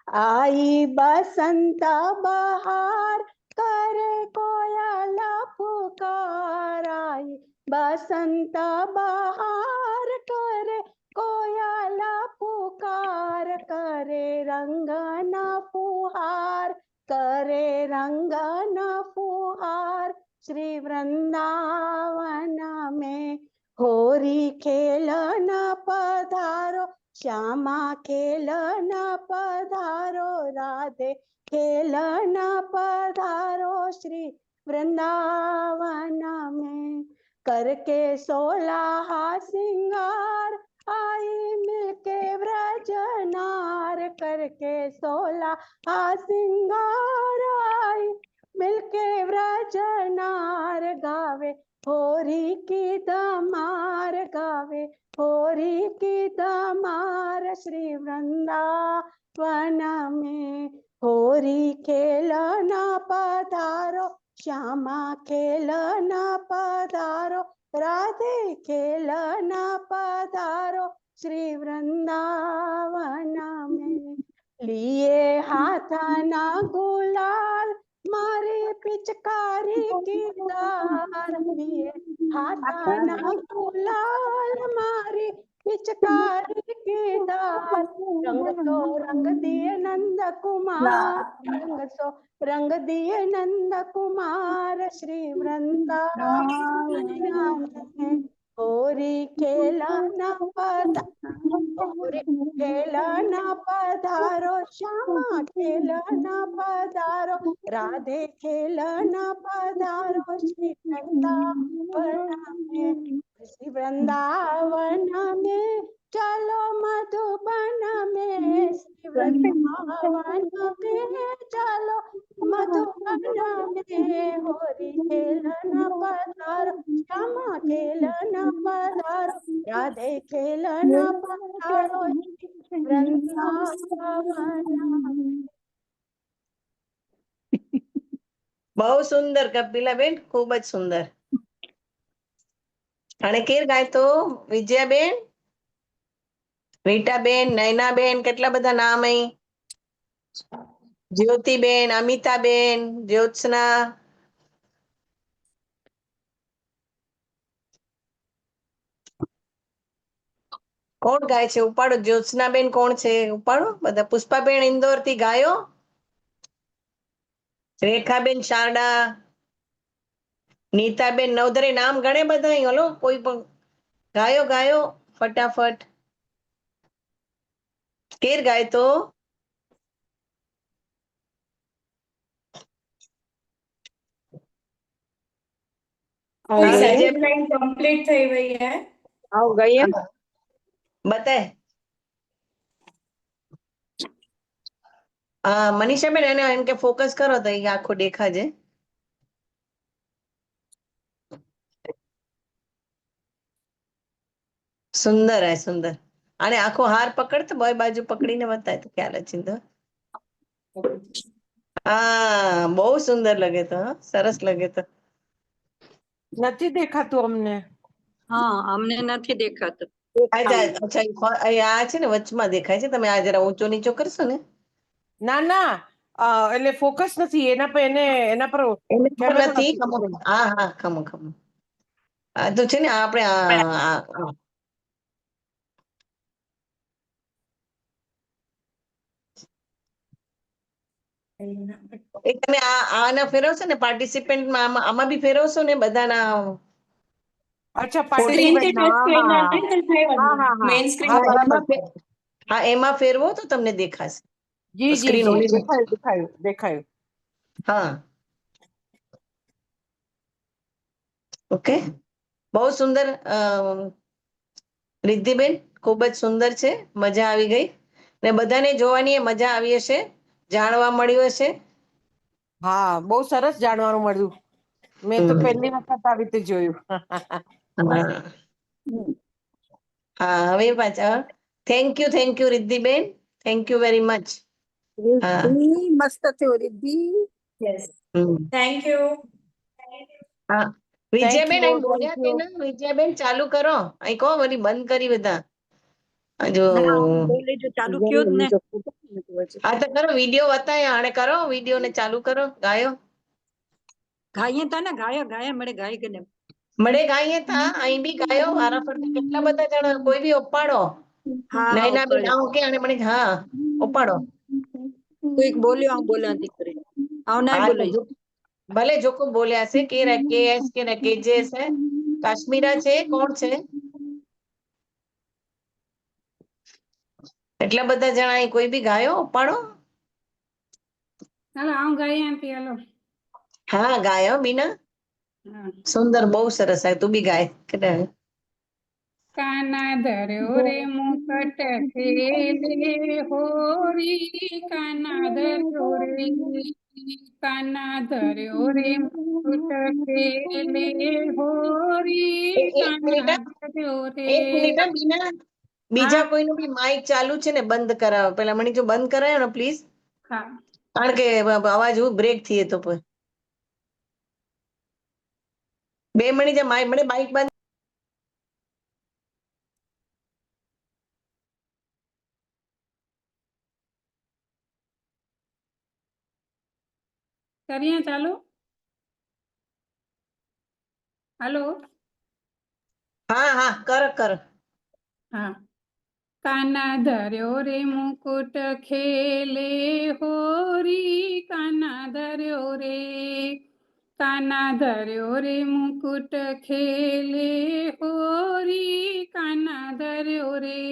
आई बसंत बहार, करे कोयल पुकार, आई बसंत बहार, करे कोयल पुकार, करे रंगन फुहार, करे रंगन फुहार, श्री वृंदावन में, होरी खेलन पधारो, श्यामा खेलन पधारो, राधे खेलन पधारो, श्री वृंदावन में, करके 16 सिंगार, आई मिलके व्रजनार, करके 16 सिंगार, आई मिलके व्रजनार, गावे होरी की दमार, गावे होरी की दमार, श्री वृंदावन में, होरी खेलना पधारो, श्यामा खेलना पधारो, राधे खेलना पधारो, श्री वृंदावन में, लिए हाथ ना गुलाल, मारे पिचकारी की धार पिए हाथाना गुलाल मारी पिचकारी की धार रंग तो रंग दिए नंद कुमार रंग दिए नंद कुमार श्री वृंदावन में होरी खेलना होरी खेलना पधारो श्यामा खेलना पधारो राधे खेलना पधारो श्री वृंदावन में चलो मधुबन में श्री वृंदावन में चलो मधुबन में होरी खेलना पधारो श्यामा खेलना पधारो राधे खेलना पधारो वृंदावन। બહુ સુંદર કપિલાબેન, ખૂબ જ સુંદર. અને કેર ગાય તો વિજયાબેન, રીટાબેન, નયનાબેન, કેટલા બધા નામ અહીં. જ્યોતિબેન, અમિતાબેન, જ્યોત્સના. કોણ ગાય છે? ઉપાડો. જ્યોત્સનાબેન કોણ છે? ઉપાડો બધા. પુષ્પાબેન ઇન્દોર થી ગાયો. રેખાબેન શારડા, નીતાબેન નવધરે, નામ ઘણે બધા અહીં. હલો, કોઈ પણ ગાયો ગાયો ફટાફટ. કેર ગાય તો कोई हाँ, सेकंड विजय लाइन कंप्लीट થઈ ગઈ है આવ ગઈ એમ. બતાય. મનીષાબેન એને એમ કે ફોકસ કરો તો એ આખો દેખાજે. સુંદર હે સુંદર. અને આખો હાર પકડ તો બે બાજુ પકડીને બતાય તો ખ્યાલ જ તો. હા, બહુ સુંદર લગે તો. સરસ લગે તો. નથી દેખાતું અમને. હા અમને નથી દેખાતું. અચ્છા, આ છે ને વચમાં દેખાય છે. તમે આ જરા ઊંચો નીચો કરશો ને. ના ના, એટલે ફોકસ નથી એના પર, એના પર એને ખબર કેમેરો નથી. નથી. હા હા, ખમો ખમો. આ તો છે ને આપણે તમે આના ફેરવશો ને પાર્ટિસિપેન્ટમાં, આમાં બી ફેરવશો ને બધાના. અચ્છા, સ્ક્રીન થી પાર્ટિસિપેન્ટ. ટચ કરીને હા નહીં થાય હા હા હા મેઇન હા, સ્ક્રીન હા પર. બરાબર. હા, એમાં ફેરવો તો તમને દેખાશે. જી જી સ્ક્રીન જી, ઓલી. દેખાયું દેખાયું દેખાયું. હા, ઓકે. બહુ સુંદર. રિદ્ધિબેન ખૂબ જ સુંદર છે. મજા આવી ગઈ ને બધાને જોવાની મજા આવી હશે, જાણવા મળ્યું હશે. હા, બહુ સરસ જાણવાનું મળ્યું. મેં તો પહેલી વખત આવી રીતે જોયું. હા હા, હવે પાછા થેન્ક યુ રિદ્ધિબેન, થેન્ક યુ વેરી મચ. હા, મસ્ત થયો રિદ્ધિ. Yes, thank you. હા. થેન્ક વિજયાબેન યુ અહીં થેન્ક બોલ્યા યુ. છે ને? વિજયાબેન ચાલુ કરો. અહીં કહો, વળી બંધ કરી બધા. જો બોલે જો ચાલુ કયો જ ને. હા તો કરો, વિડીયો બતાય આને. કરો વિડીયો ને ચાલુ કરો. ગાયો ગાઈએ તા ને ગાયા ગાયા મળે ગાય કે ને. મળે ગાઈએ તા. અહીં બી ગાયો આરા ફરતી કેટલા બધા જણા. કોઈ બી ઉપાડો. હા નૈના બેન ઉપાડે. આવું કે આને મને. હા, ઉપાડો. કોઈક બોલ્યો આમ બોલાતી કરી આવ ના હા તો બોલાય. ભલે જોકો બોલ્યા છે. કે એસ કે કેજેસ હે. કાશ્મીરા છે. કોણ છે? એટલા બધા જણા અહીં કોઈ બી ગાયો ઉપાડો. હાલો આવું ગાઈ આંટી હાલો. હા, ગાયો બીના. હા. સુંદર, બહુ સરસ. તું બી ગાય કે. કાના ધર્યો રે મુકટ ખેલે હોરી, કાના ધર્યો રે, કાના ધર્યો રે મુકટ ખેલે હોરી, એક મિનિટ કાના હા. ધર્યો રે. એક મિનિટ હા, બીના. હા બીજા કોઈનું બી માઇક ચાલુ છે ને, બંધ કરાવો. પેલા મને જો બંધ કરાયો ને પ્લીઝ. હા. કારણ કે અવાજ બ્રેક થઈએ તો પણ 2 મિનિટ મને માઇક બંધ. કરીએ ચાલુ. હાલો. હા હા કર હા. કાના ધર્યો રે મુકુટ ખેલે હોરી, કાના ધર્યો રે, કાના ધર્યો રે મુકુટ ખેલે હોરી, કાના ધર્યો રે.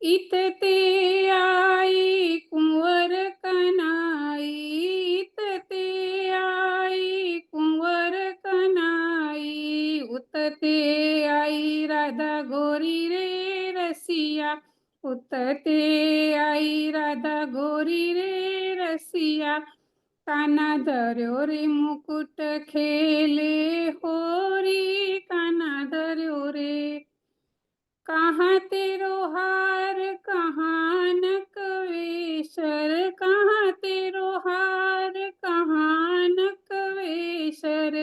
ઈત તે આઈ કુંવર કનાઈ, ઈત તે આઈ કુંવર કનાઈ, ઉત તે આઈ રાધા ગોરી રે રસિયા, ઉત તે આઈ રાધા ગોરી રે રસિયા. કાના ધર્યો રે મુકુટ ખેલે હોરી, કાના ધર્યો રે. कहाँ तेरो हार कहाँ नकवेशर, कहाँ तेरो हार कहाँ नकवेशर,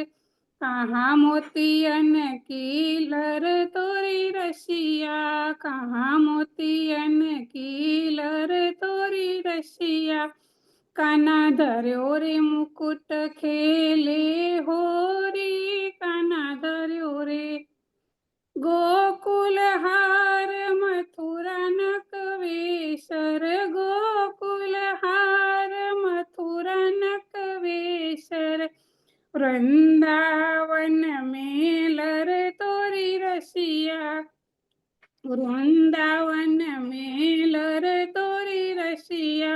कहाँ मोतियन की लर तोरी रसिया, कहाँ मोतियन की लर तोरी रसिया. काना धर्यो रे मुकुट खेले होरी, काना धर्यो रे. गोकुल हार मथुरा नकवेशर, गोकुल हार मथुरा नकवेशर, वृंदावन में लर तोरी रसिया, वृंदावन में लर तोरी रसिया.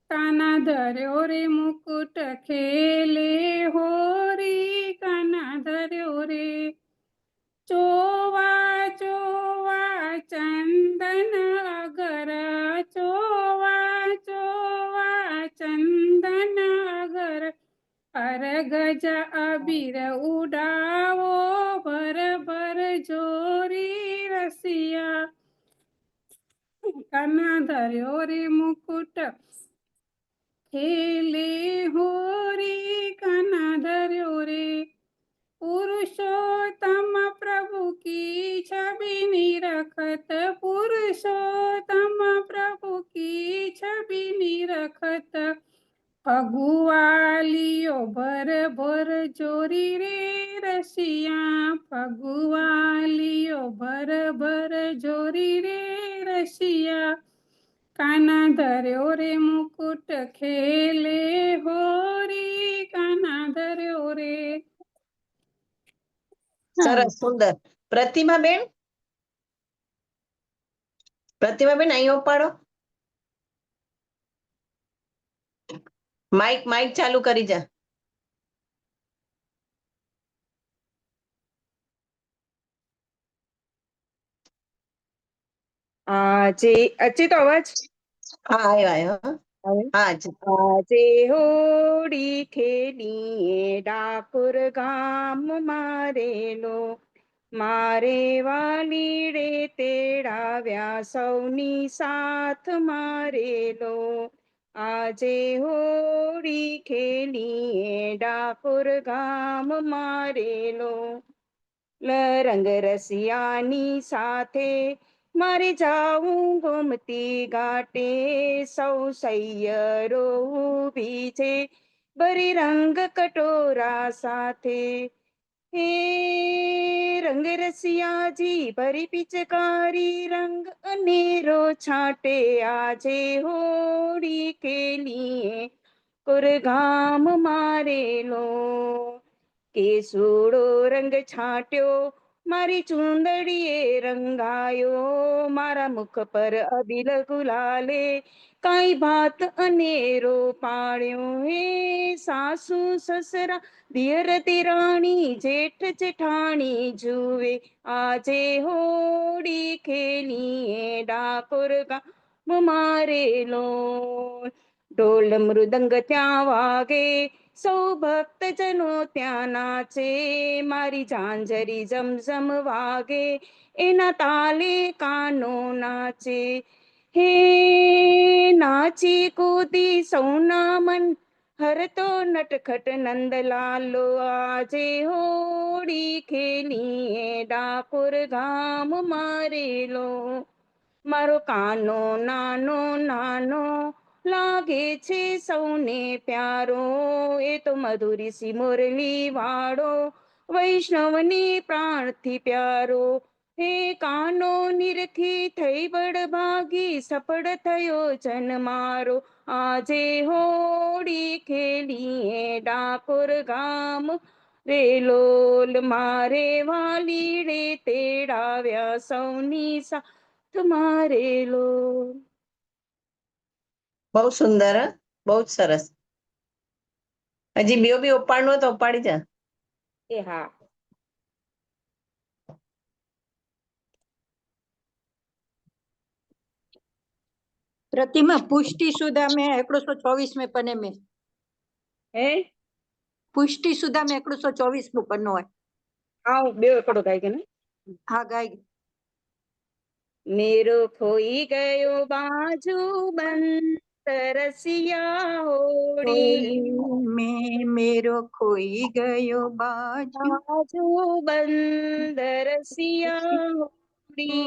काना धर्यो रे मुकुट खेले होरी, काना धर्यो रे. चोवा चोवा चंदन अगर, चोवा चोवा चंदन अगर, अर गज अबीर उड़ावो भर भर जोरी रसिया. काना धर्यो रे मुकुट खेले होरी, काना धर्यो रे. पुरुषोत्तम प्रभु की छवि निरखत, पुरुषोत्तम प्रभु की छवि निरखत, फगुआलियो भर भर जोरी रे रसिया, फगुआलियो भर भर जोरी रे रसिया. काना धर्यो रे मुकुट खेले होरी, काना धर्यो रे. સરસ સુંદર. પ્રતિમાબેન, પ્રતિમાબેન અહીં ઉપાડો, માઇક માઇક ચાલુ કરી જા. આજે અચે તો અવાજ હા આવ્યો આવ્યો આવે? હા જી. આજે હોળી ખેલીએ ડાકોર ગામ મારેલો, મારે વાલીડે તેડાવ્યા સૌની સાથ મારેલો. આજે હોળી ખેલીએ ડાકોર ગામ મારેલો, રંગ રસિયાની સાથે મારે જાવું ગોમતી ઘાટે, સૌ સૈયરો ઊભી છે ભરી રંગ કટોરા સાથે. હે રંગ રસિયાજી ભરી પિચકારી રંગ અનેરો છાંટે, આજે હોળી ખેલીએ કુરગામ મારેલો. કેસુડો રંગ છાંટ્યો મારી ચૂંદડીએ રંગાયો, મારા મુખ પર અબીલ ગુલાલે કાંઈ ભાત અનેરો પાડ્યો. હે સાસુ સસરા દિયર દિરાણી જેઠ જેઠાણી જુએ, આજે હોળી ખેલીએ ડાકોર ગામ મારેલો. ઢોલ મૃદંગ ત્યાં વાગે સૌ ભક્તજનો ત્યાં નાચે, મારી ઝાંઝરી ઝમઝમ વાગે એના તાલે કાનો નાચે. હે નાચી કૂદી સૌના મન હરતો નટખટ નંદલાલો, આજે હોળી ખેલીએ ડાકોર ગામ મારેલો. મારો કાનો નાનો નાનો લાગે છે સૌને પ્યારો, એ તો મધુરી સી મુરલી વાળો વૈષ્ણવને પ્રાણથી પ્યારો. હે કાનો નિરખી થઈ બળભાગી, સફળ થયો જન મારો. આજે હોળી ખેલીએ ડાકોર ગામ, રે લોલ મારે વાલી રે તેડાવ્યા સૌની સાથ મારે લોલ. બહુ સુંદર, હં? બહુ જ સરસ. હજી બીઓ બી ઉપાડનો તો ઉપાડી જા. એ હા. प्रतिमा पुष्टि सुधा में 124 में पन्ने में, હે पुष्टि सुधा में 124 નું પન્નો હોય. હા હું બે એકડો ગાઈ ગઈ ને. हाँ गाय. मेरो खोई गयो बाजू बंद रसिया होड़ी में मेरो खोई गयो बाजू, बाजू बंद रसिया होड़ी.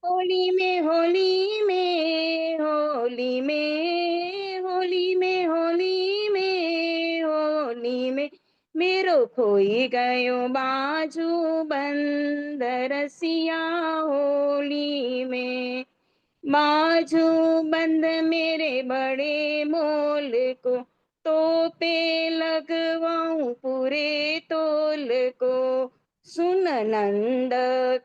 होली में होली में होली में होली में होली में होली में होली में मेरो खोई गयो बाजू बंद रसिया होली में. बाजू बंद मेरे बड़े मोल को, तो पे लगवाऊं पूरे तोल को. सुन नंद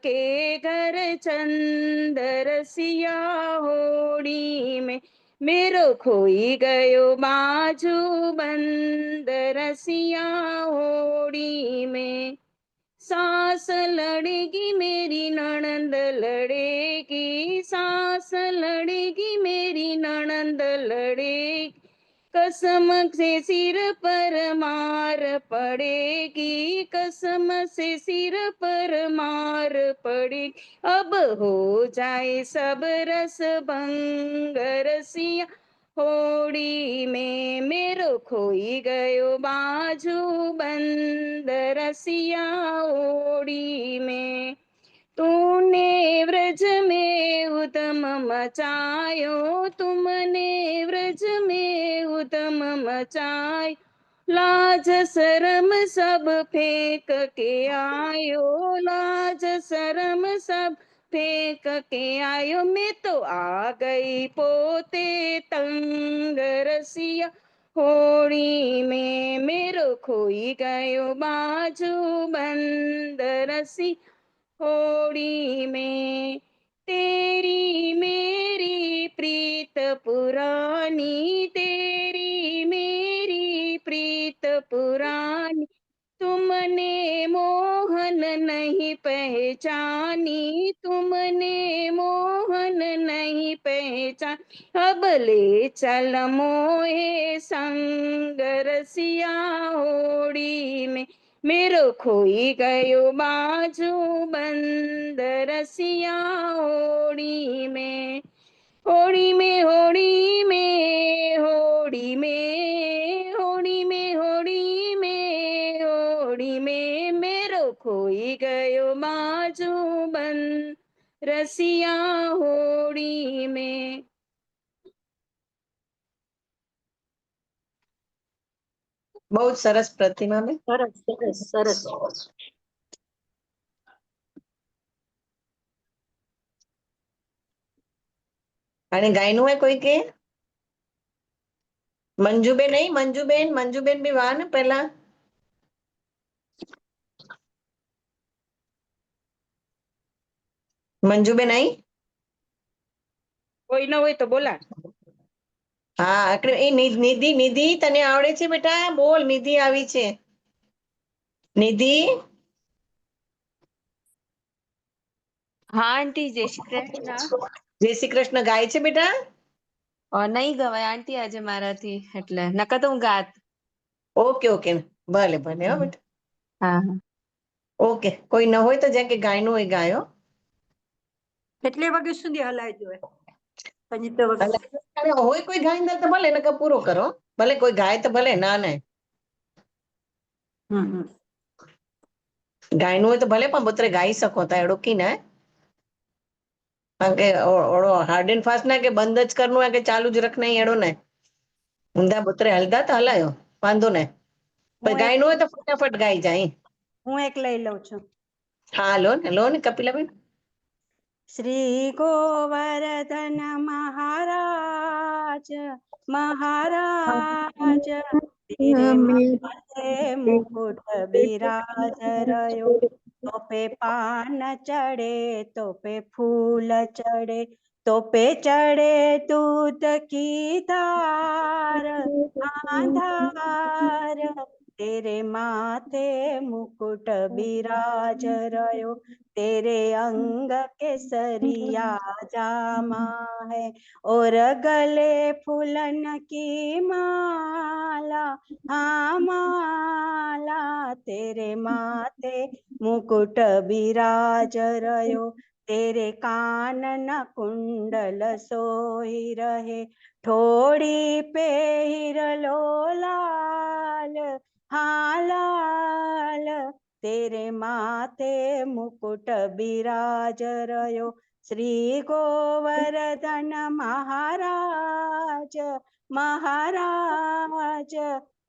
के घर चंद रसिया होड़ी में, मेरो खोई गयो बाजू बंद रसिया होड़ी में. सास लड़ेगी मेरी नणंद लड़ेगी, सास लड़ेगी मेरी नणंद लड़ेगी. कसम से सिर पर मार पड़ेगी, कसम से सिर पर मार पड़ेगी. अब हो जाए सब रस भंग रसिया होड़ी में, मेरो खोई गयो बाजू बंद रसिया होड़ी में. तूने व्रज में उदम मचायो, तुमने व्रज में उदम मचायो. लाज शरम सब फेंक के आयो, लाज शरम सब फेंक के आयो. मैं तो आ गई पोते तंग रसिया होड़ी में, मेरो खोई गयो बाजू बंद रसी होड़ी में. तेरी मेरी प्रीत पुरानी, तेरी मेरी प्रीत पुरानी. तुमने मोहन नहीं पहचानी, तुमने मोहन नहीं पहचान. अब ले चल मोहे संग रसिया होड़ी में, मेरो खोई गयो बाजू बंद रसिया होड़ी में. होड़ी में होड़ी में होड़ी में होड़ी में होड़ी में होड़ी में, मेरो खोई गयो बाजू बंद रसिया होड़ी में. બહુ જ સરસ પ્રતિમાબેન. સરસ સરસ સરસ. અને ગાયનું હોય કોઈ કે? મંજુબેન નહીં? મંજુબેન, મંજુબેન બી વા ને પેલા. મંજુબેન અહીં? કોઈ ન હોય તો બોલા. હા એટલે એ નિધિ, નિધિ તને આવડે છે બેટા? બોલ, નિધિ આવી છે. નિધિ હા આંટી જય શ્રી કૃષ્ણ. જય શ્રી કૃષ્ણ ગાય છે બેટા? નહીં ગવાય આંટી આજે મારાથી, એટલે નકર તો હું ગાત. ઓકે ઓકે ભલે ભલે હો બેટા. હા હા ઓકે કોઈ ન હોય તો જેમ કે ગાયનું હોય ગાયો. કેટલે વાગ્યા સુધી હલાય જોઈએ? 75 વાગે. અને હોય કોઈ ગાય અંદર તો ભલે નકર પૂરો કરો. ભલે કોઈ ગાય તો ભલે ના નહીં. ગાયનું હોય તો ભલે પણ પુત્રે ગાઈ શકો તા એડો કી ના કારણ કે ઓળો હાર્ડ એન્ડ ફાસ્ટ ના કે બંધ જ કરનું હોય કે ચાલુ જ રખ નહીં એડો ને ઊંધા પુત્રે હલદા તો હલાયો વાંધો નહીં. ગાયનું હોય તો ફટાફટ ગાઈ જાય. હું એક લઈ લઉં છું. હા, લો ને કપિલાબેન. શ્રી ગોવર્ધન મહારાજ મહારાજ તેરે માથે મુકુટ બિરાજ રહ્યો, તો પે પાન ચढ़े तो पे फूल चढ़े, तो पे चढ़े दूध की धार आधार, तेरे माथे मुकुट बिराज रहो, तेरे अंग केसरिया जामा है, और गले फूलन की माला, हाँ माला, तेरे माथे मुकुट बिराज रहो, तेरे कानन कुंडल सोई रहे, ठोड़ी पे हिरलो लाल, हाँ लाल, तेरे माथे मुकुट बिराज रहो, श्री गोवर्धन महाराज महाराज,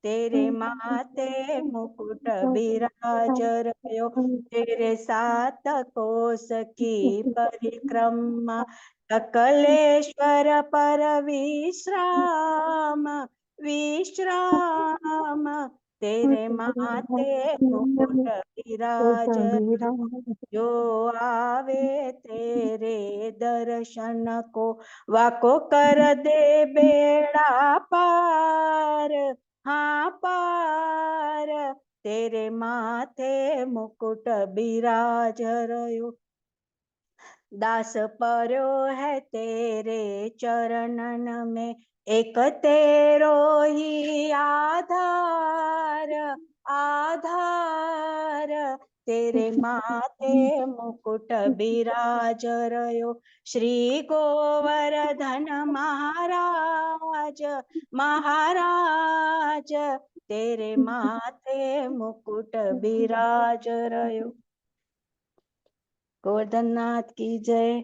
तेरे माथे मुकुट बिराज रहो, तेरे सात कोस की परिक्रमा, सकलेश्वर पर विश्राम विश्राम, तेरे माथे मुकुट बिराज, जो आवे तेरे दर्शन को, वाको कर दे बेड़ा पार, हाँ पार, तेरे माथे मुकुट बिराज रहो, दास पर्यो है तेरे चरणन में, एक तेरो ही आधार आधार, तेरे माथे मुकुट बिराज रहो, श्री गोवर्धन महाराज महाराज, तेरे माथे मुकुट बिराज रहो। गोवर्धन नाथ की जय।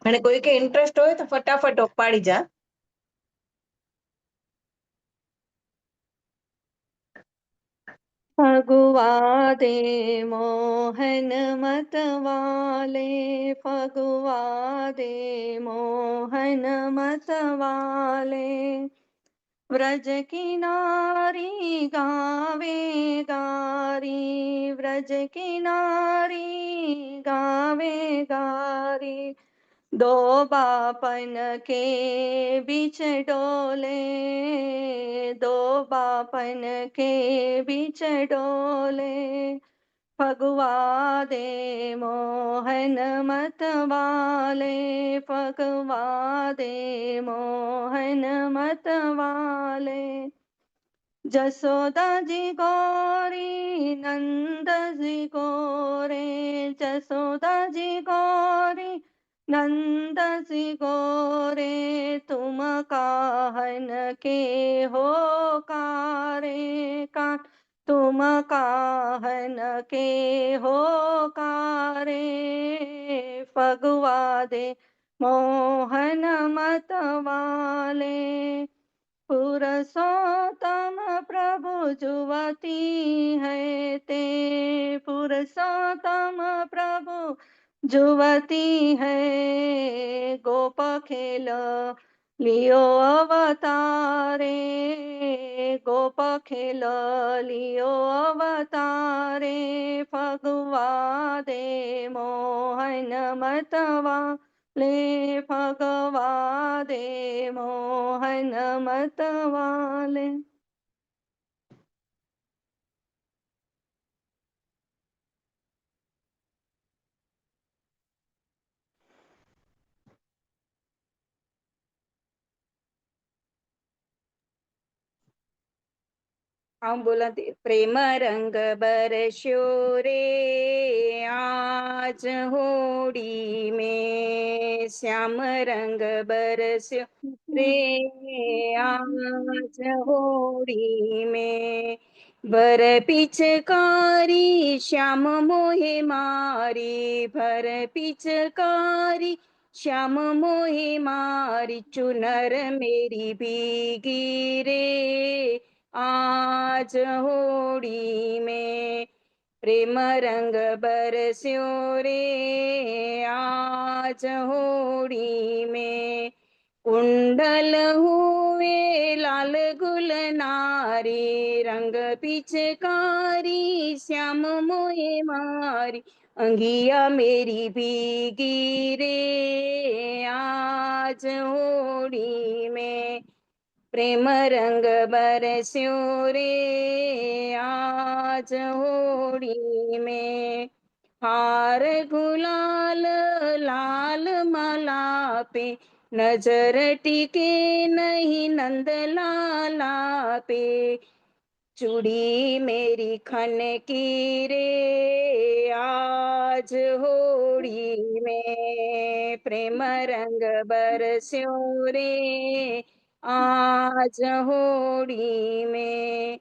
અને કોઈ કે ઇન્ટરેસ્ટ હોય તો ફટાફટ પાડી જા. फगुआ दे मोहन मत वाले, फगुआ दे मोहन मत वाले, व्रज की नारी गावे गारी, व्रज की नारी गावे गारी, दो बापन के बीच डोले, दो बापन के बीच डोले, फगुआ दे मोहन मत वाले, फगुआ दे मोहन मत वाले, जसोदा जी गोरी नंद जी गोरे, जसोदा जी गोरी नंद जी गोरे, तुम काहन के हो कारे का, तुम काहन के हो कारे, फगुआ दे मोहन मत वाले, पुरुषोत्तम प्रभु जुवती है ते, पुरुषोत्तम प्रभु जुवती है, गोप खेल लियो अवतारे, गोप खेल लियो अवतारे, फगुआ दे मोहन मतवा ले, फगवा दे मोहन मत वाले। हम बोला प्रेम रंग बरस्यो रे आज होड़ी में, श्याम रंग बरस्यो रे आज होड़ी में, भर पिचकारी श्याम मोहे मारी, भर पिचकारी श्याम मोहे मारी चुनर मेरी भीगी रे आज होड़ी में प्रेम रंग बरस्यो रे आज होड़ी में कुंडल हुए लाल गुलनारी रंग पिचकारी श्याम मोहे मारी अंगिया मेरी भीगी रे आज होड़ी में प्रेम रंग बरस्यो रे आज होड़ी में हार गुलाल लाल माला पे नजर टिके नहीं नंद लाला पे चूड़ी मेरी खन की रे आज होड़ी में प्रेम रंग बरस्यो रे आज होड़ी में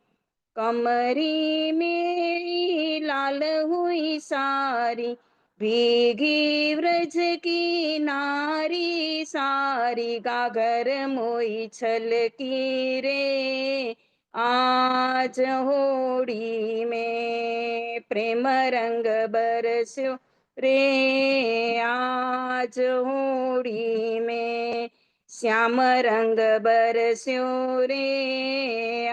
कमरी मेरी लाल हुई सारी भीगी व्रज की नारी सारी गागर मोई छल की रे आज होड़ी में प्रेम रंग बरस्यो रे आज होड़ी में श्याम रंग बरस्यो रे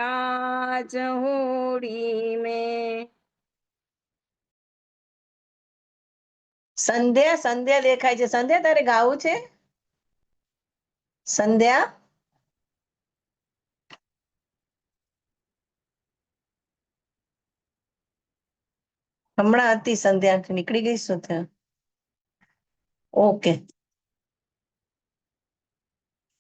आज होड़ी में સંધ્યા સંધ્યા દેખાય છે. સંધ્યા તારે ગાવું છે? સંધ્યા હમણાં હતી સંધ્યા, નીકળી ગઈ શું થયું? ઓકે,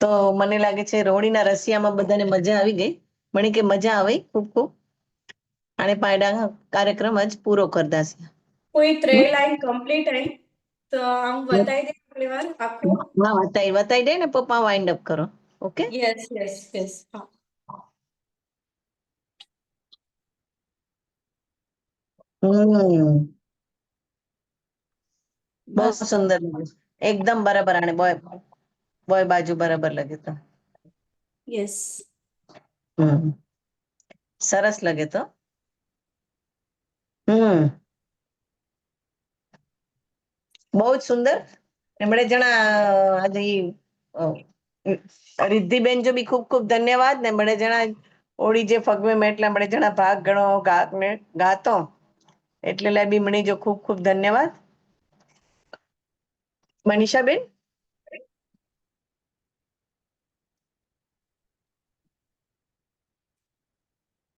તો મને લાગે છે રોહણીના રસિયામાં બધાને મજા આવી ગઈ. મને કે મજા આવી ખૂબ ખૂબ. અને પાયડા કાર્યક્રમ જ પૂરો કરતા છે. कोई 3 लाइन कंप्लीट है तो हम बताई दे अगली बार आपको. હા, વતાઈ દે ને પપ્પા વાઇન્ડ અપ કરો. ઓકે, यस यस यस हाँ. બહુ સુંદર લાગે. એકદમ બરાબર. આને બોય બોય બાજુ બરાબર લાગે તો. यस સરસ લાગે તો. બહુ જ સુંદર. એમણે જણા આજે રિદ્ધિબેન જો બી ખૂબ ખૂબ ધન્યવાદ ને બડે જણા ઓડી જે ફગવે મેં એટલે બડે જણા ભાગ ગણો ગાતો એટલે બી મણી જો ખૂબ ખૂબ ધન્યવાદ. મનીષાબેન